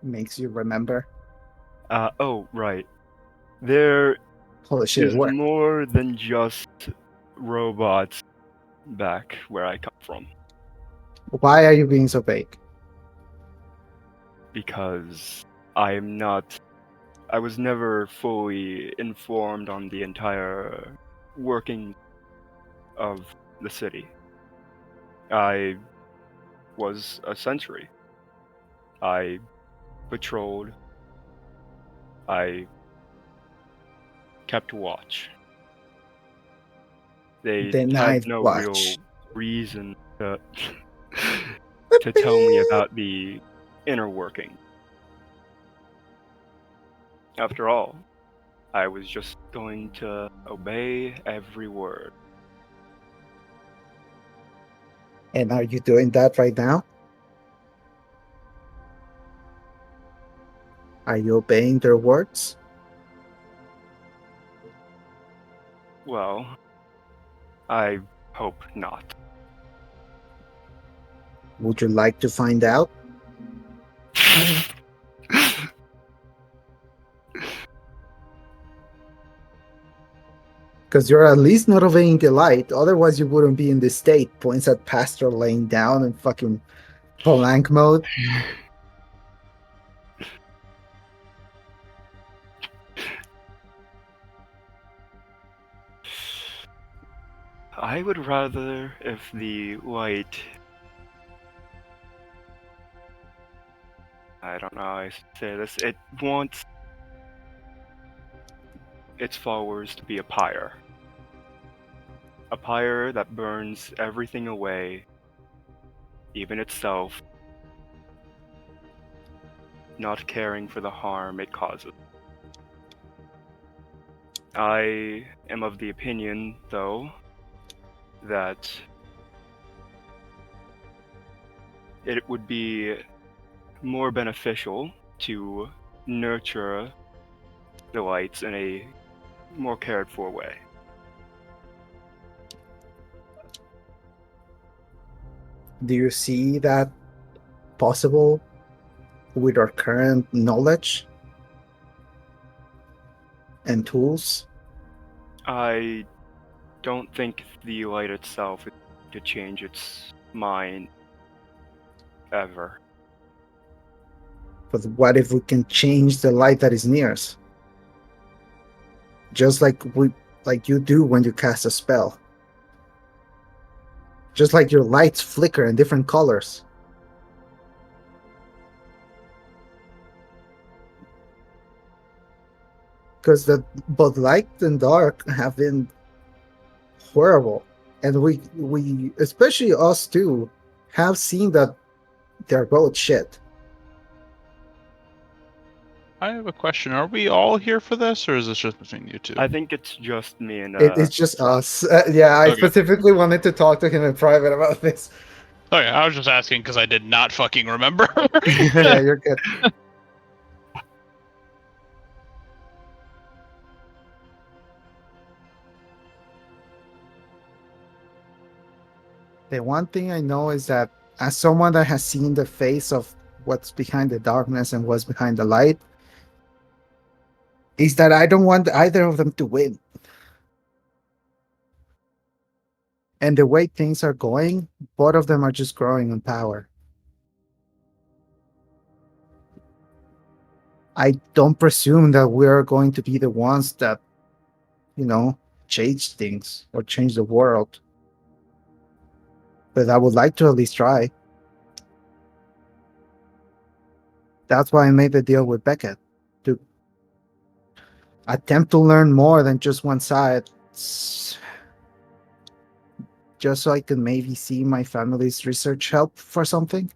Makes you remember. Oh, right. There Holy shit, is it worked. more than just robots back where I come from, Why are you being so vague? because I was never fully informed on the entire working of the city. I was a sentry. I patrolled. I kept watch. They The had night no real watch. reason to to tell me about the inner working. After all, I was just going to obey every word. And are you doing that right now? Are you obeying their words? Well, I hope not. Would you like to find out? Because you're at least not obeying the light. Otherwise, you wouldn't be in this state. Points at Pastor laying down in fucking blank mode. I would rather if the light. I don't know how I say this. It wants its followers to be a pyre. A pyre that burns everything away, even itself, not caring for the harm it causes. I am of the opinion, though, that it would be more beneficial to nurture the lights in a more cared for way. Do you see that possible with our current knowledge and tools? I don't think the light itself is to change its mind ever. But what if we can change the light that is near us? Just like you do when you cast a spell. Just like your lights flicker in different colors. Because both light and dark have been horrible, and we especially us too have seen that they're both shit. I have a question. Are we all here for this, or is this just between you two? I think it's just me and It's just us. Yeah, I Okay. specifically wanted to talk to him in private about this. Okay, I was just asking because I did not fucking remember. Yeah, you're good. The one thing I know is that as someone that has seen the face of what's behind the darkness and what's behind the light, is that I don't want either of them to win. And the way things are going, both of them are just growing in power. I don't presume that we're going to be the ones that, change things or change the world. But I would like to at least try. That's why I made the deal with Beckett. attempt to learn more than just one side. Just so I could maybe see my family's research help for something.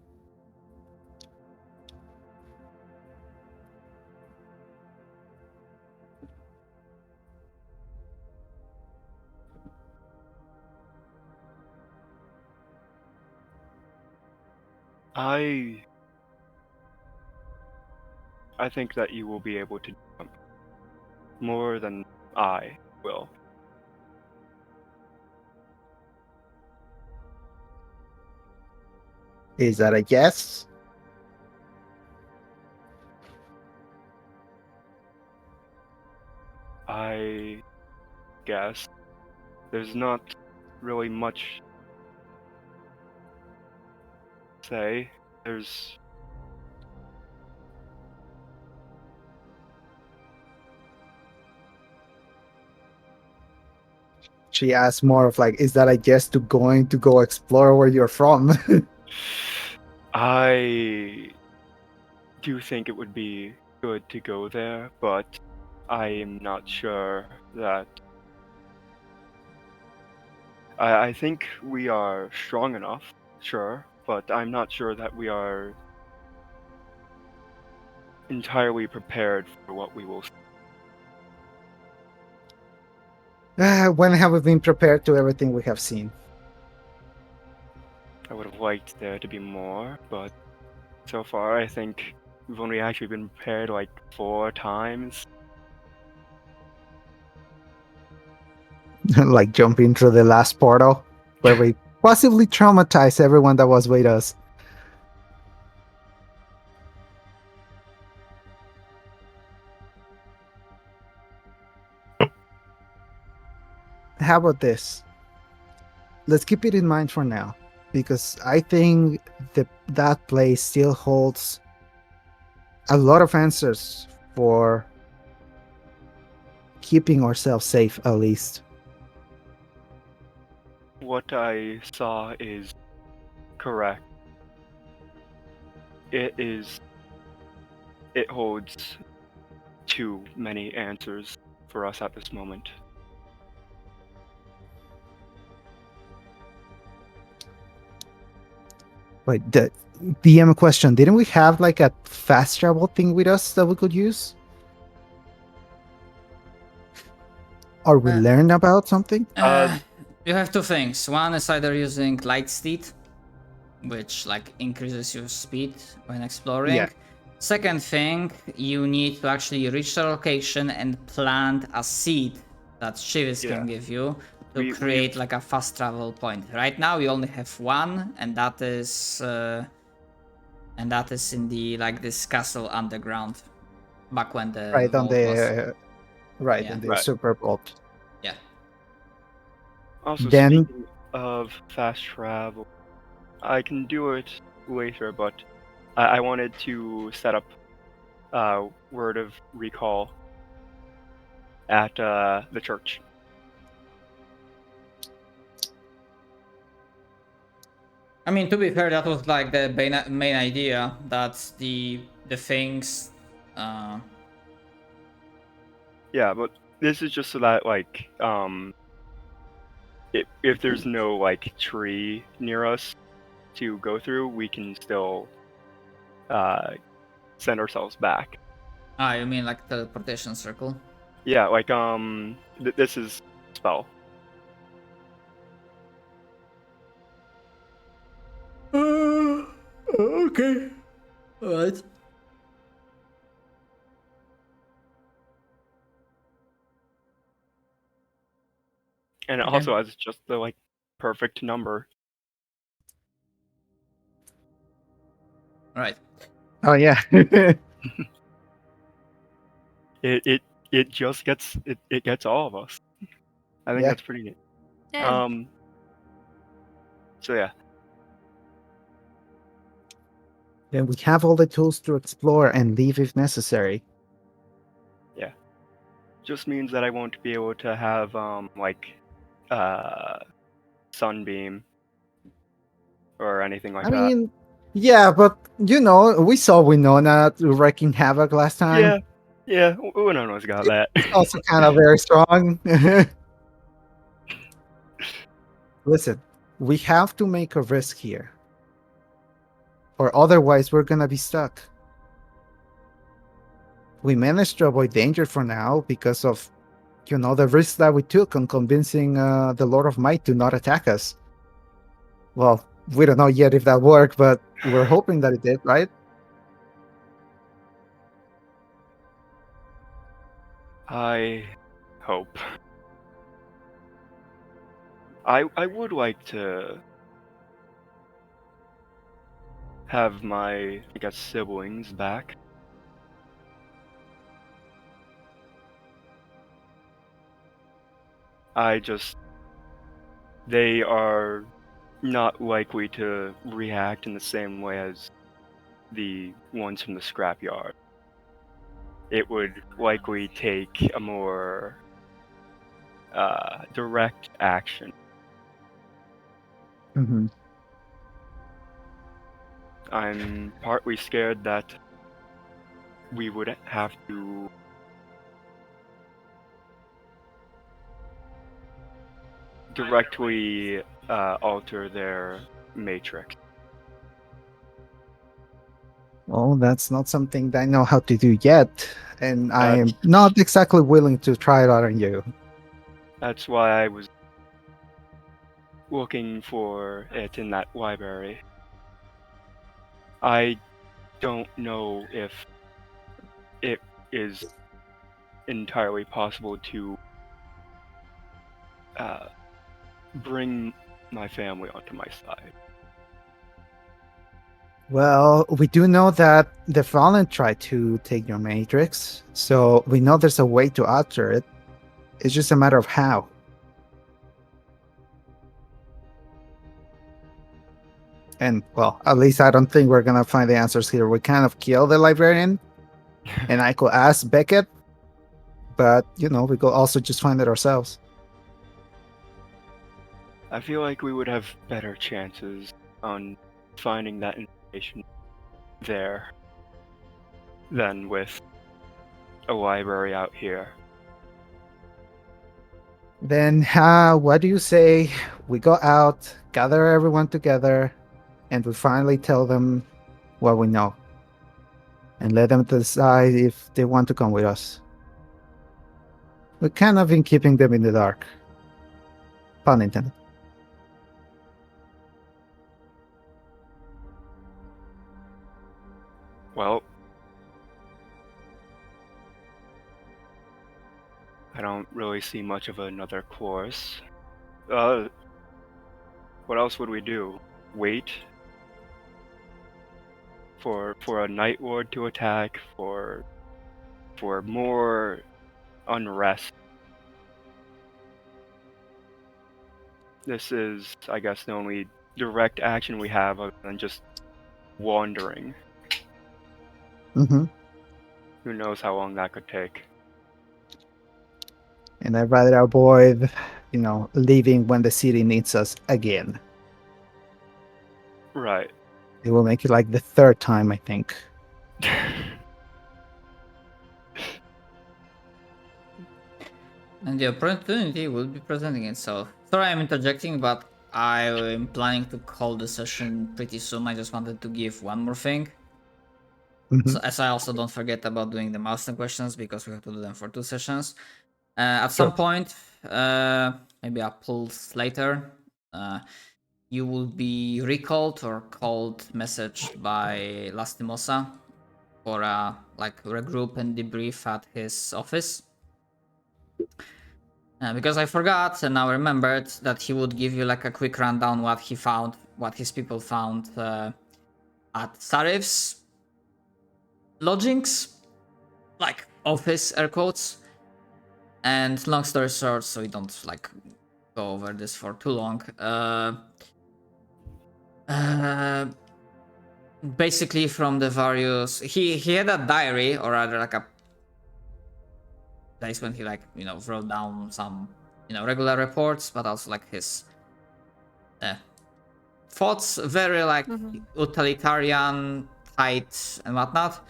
I think that you will be able to do something more than I will. Is that a yes? I guess there's not really much to say. There's She asked more of like, is that a yes to go explore where you're from? I do think it would be good to go there, but I am not sure that. I think we are strong enough, sure, but I'm not sure that we are entirely prepared for what we will see. When have we been prepared to everything we have seen? I would have liked there to be more, but so far I think we've only actually been prepared like 4 times. Like jumping through the last portal where we possibly traumatize everyone that was with us. How about this? Let's keep it in mind for now, because I think that place still holds a lot of answers for keeping ourselves safe, at least. What I saw is correct. It holds too many answers for us at this moment. Wait, the DM question, didn't we have like a fast travel thing with us that we could use? Or we learn about something? You have two things. One is either using light steed, which like increases your speed when exploring. Yeah. Second thing, you need to actually reach the location and plant a seed that Shivis Yeah. can give you to We- create like a fast travel point. Right now we only have one, and that is in the like this castle underground, back when the Right on vault was. the Yeah. the Right. super vault. Yeah. Also, Then- speaking of fast travel, I can do it later, but I wanted to set up word of recall at the church. I mean, to be fair, that was like the main idea. That the things. Yeah, but this is just so that like if there's no like tree near us to go through, we can still send ourselves back. You mean like teleportation circle? Yeah, like this is spell. Okay. Alright. And it Okay. also has just the like perfect number. Right. Oh yeah. It just gets it gets all of us. I think Yeah. that's pretty neat. Yeah. So yeah, Then we have all the tools to explore and leave if necessary. just means that I won't be able to have like sunbeam or anything like I that. mean, yeah, but we saw Winona wrecking havoc last time. Yeah, Yeah, Unono's got that. It's also kind of very strong. Listen, we have to make a risk here, or otherwise we're gonna be stuck. We managed to avoid danger for now because of, the risk that we took on convincing the Lord of Might to not attack us. Well, we don't know yet if that worked, but we're hoping that it did, right? I hope. I would like to have my, I guess, siblings back. They are not likely to react in the same way as the ones from the scrapyard. It would likely take a more direct action. Mm-hmm. I'm partly scared that we would have to directly alter their matrix. Well, that's not something that I know how to do yet, and I am That's- not exactly willing to try it out on you. That's why I was looking for it in that library. I don't know if it is entirely possible to bring my family onto my side. Well, we do know that the Fallen tried to take your Matrix, so we know there's a way to alter it. It's just a matter of how. And, well, at least I don't think we're gonna find the answers here. We kind of kill the librarian, and I could ask Beckett, but, we could also just find it ourselves. I feel like we would have better chances on finding that information there than with a library out here. Then, what do you say we go out, gather everyone together, and we finally tell them what we know, and let them decide if they want to come with us? We've kind of been keeping them in the dark. Pun intended. Well, I don't really see much of another course. What else would we do? Wait for a Night Lord to attack, for more unrest. This is, I guess, the only direct action we have other than just wandering. Mm-hmm. Who knows how long that could take. And I'd rather avoid, leaving when the city needs us again. Right. It will make it like the third time, I think. And the opportunity will be presenting itself. Sorry I'm interjecting, but I'm planning to call the session pretty soon. I just wanted to give one more thing. Mhm. So, as I also don't forget about doing the milestone questions because we have to do them for 2 sessions. At Sure. some point, maybe a pulse later, you will be recalled or called, messaged by Lastimosa for a regroup and debrief at his office. Because I forgot and now remembered that he would give you a quick rundown what he found, what his people found at Sarif's lodgings, office, air quotes. And long story short, so we don't go over this for too long. Basically, from the various, he had a diary, or rather a place when he wrote down some regular reports, but also his thoughts, very utilitarian, tight and whatnot.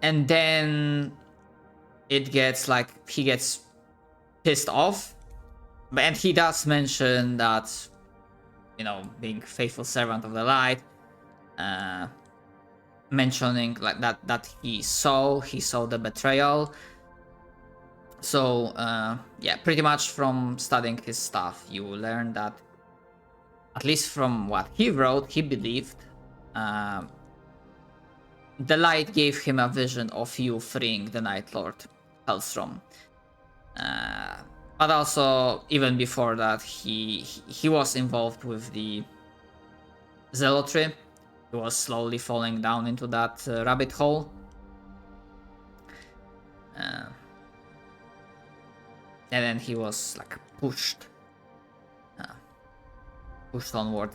And then it gets like he gets pissed off, and he does mention that, you know, being faithful servant of the light, mentioning like that he saw the betrayal. So yeah, pretty much from studying his stuff, you learn that, at least from what he wrote, he believed the light gave him a vision of you freeing the Night Lord Hellstrom. But also, even before that, he was involved with the zealotry. He was slowly falling down into that rabbit hole. And then he was like pushed onward.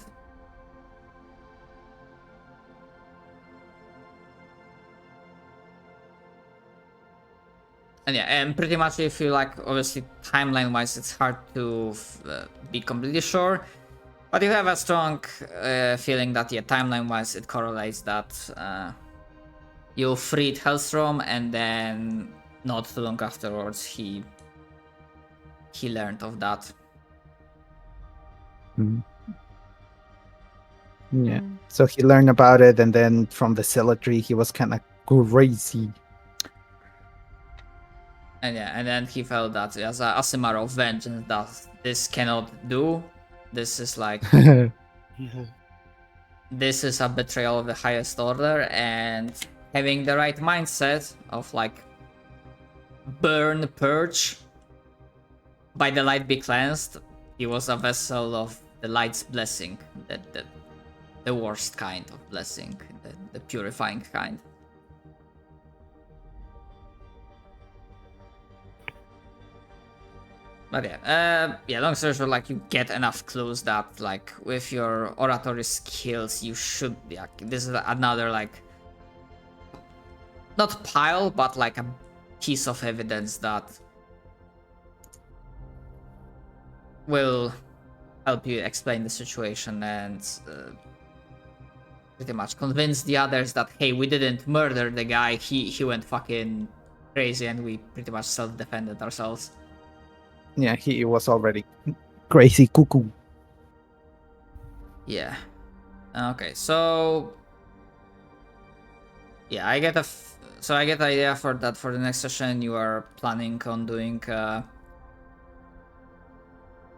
And yeah, and pretty much if you like, obviously timeline wise, it's hard to be completely sure, but you have a strong feeling that, yeah, timeline wise, it correlates that you freed Hellstrom, and then not too long afterwards, he learned of that. Yeah. So he learned about it, and then from the cemetery, he was kind of crazy. And yeah, and then he felt that as a matter of vengeance, that this cannot do. This is like this is a betrayal of the highest order, and having the right mindset of like burn, purge, by the light be cleansed, he was a vessel of the light's blessing, the worst kind of blessing, the purifying kind. But yeah, long story short, like, you get enough clues that, like, with your oratory skills, you should, yeah, this is another, like, not pile, but like a piece of evidence that will help you explain the situation and pretty much convince the others that, hey, we didn't murder the guy, he went fucking crazy, and we pretty much self-defended ourselves. Yeah, he was already crazy cuckoo. Yeah. Okay, so yeah, I get the idea for that for the next session. You are planning on doing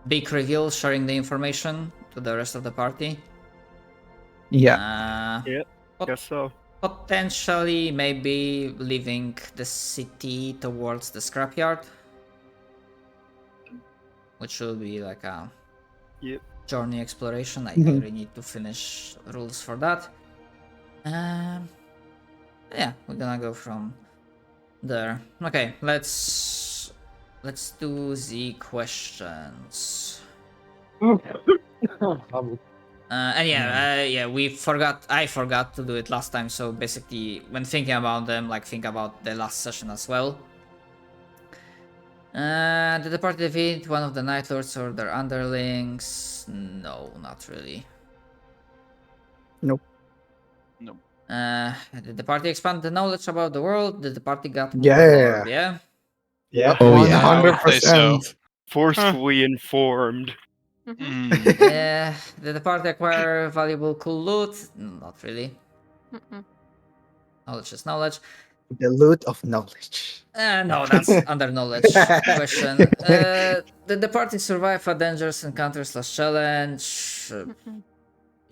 big reveal, sharing the information to the rest of the party. Yeah. Yeah, guess so. Potentially, maybe leaving the city towards the scrapyard, which will be like a journey exploration. I really need to finish rules for that. Yeah, we're gonna go from there. Okay, let's do the questions. And yeah, I forgot to do it last time. So basically, when thinking about them, like, think about the last session as well. Did the party defeat one of the Night Lords or their underlings? No, not really. Nope. Did the party expand the knowledge about the world? Did the party get more Yeah. lore? Yeah. Yeah. Oh, yeah. I would say so. 100%. Forcefully informed. Did the party acquire valuable cool loot? Not really. Knowledge is knowledge. The loot of knowledge. No, that's under knowledge question. Did the party survive a dangerous encounter / challenge?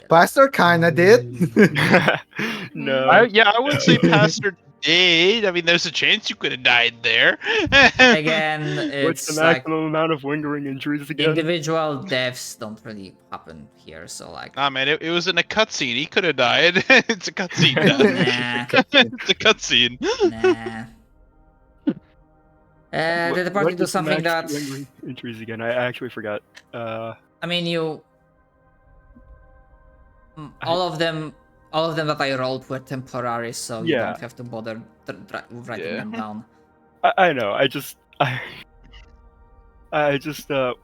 Pastor kinda did. No. I would say Pastor did. I mean, there's a chance you could have died there. Again, What's it's the like maximum amount of lingering injuries again? individual deaths don't really happen here, so like. Nah, man, it was in a cutscene. He could have died. It's a cutscene. Nah. It's a cutscene. Nah. Did the party What do is the something max that? lingering injuries again? I actually forgot. I mean, all of them that I rolled were temporary, so you Yeah. don't have to bother writing them down. I know. I just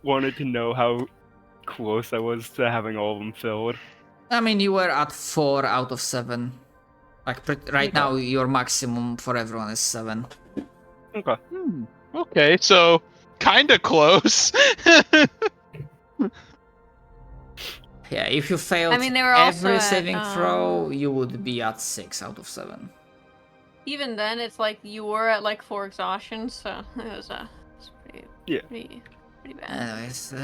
wanted to know how close I was to having all of them filled. I mean, you were at 4 out of 7. Like right now, your maximum for everyone is 7. Okay. Okay, so kinda close. Yeah, if you failed they were also every at, saving throw, you would be at 6 out of 7. Even then, it's like you were at like 4 exhaustion, so it was pretty, Yeah. pretty bad. Anyways,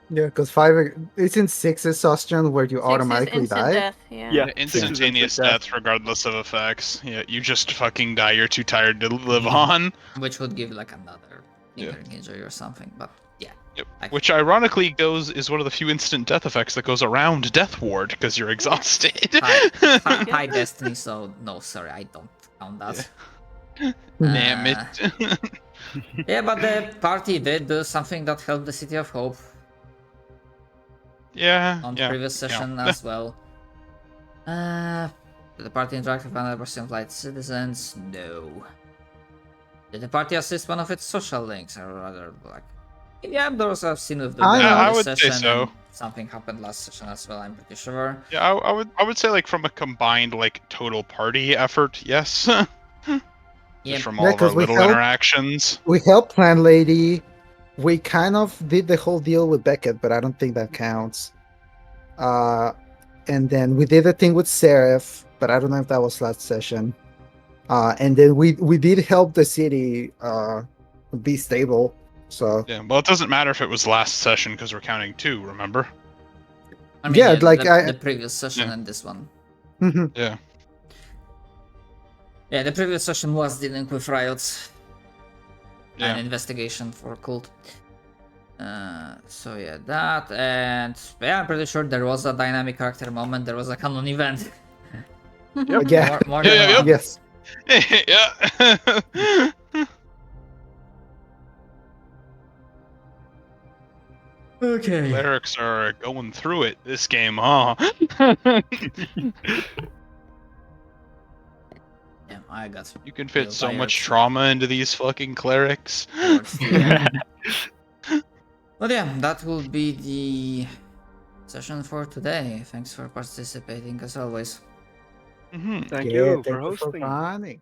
Yeah, because 5 isn't 6 exhaustion where you 6 automatically is instant die. death. Yeah. Yeah. Instantaneous instant death. death, regardless of effects. Yeah, you just fucking die. You're too tired to live on. which would give like another Yeah. lingering injury or something, but yeah. Yep. Like- Which ironically is one of the few instant death effects that goes around Death Ward because you're exhausted. High destiny, so no, sorry, I don't count that. Damn it. Yeah, but the party did do something that helped the City of Hope Yeah. on the yeah. previous session as well. Did the party interact with 100% light citizens? No. Did the party assist one of its social links, or rather, like, yeah, those I've seen with the I this would say session, so. and something happened last session as well. I'm pretty sure. Yeah, I would say like from a combined like total party effort, yes. Yeah, Just from Yeah, all of our 'cause we little helped- interactions. We helped Plan Lady. We kind of did the whole deal with Beckett, but I don't think that counts. And then we did the thing with Seraph, but I don't know if that was last session. And then we did help the city be stable. So Yeah, well, it doesn't matter if it was last session because we're counting 2. Remember? I mean, Yeah, like, the previous session Yeah. and this one. mhm. Yeah. Yeah, the previous session was dealing with riots Yeah. and investigation for cult. So yeah, that, and yeah, I'm pretty sure there was a dynamic character moment. There was a canon event. Yeah. More Yeah, than yeah, one. Yes. yeah. Okay. Clerics are going through it this game, huh? Yeah, I got You can fit so Vampires. much trauma into these fucking clerics. towards the end. But yeah, that will be the session for today. Thanks for participating as always. Mm-hmm. Thank Yeah, you for hosting. running.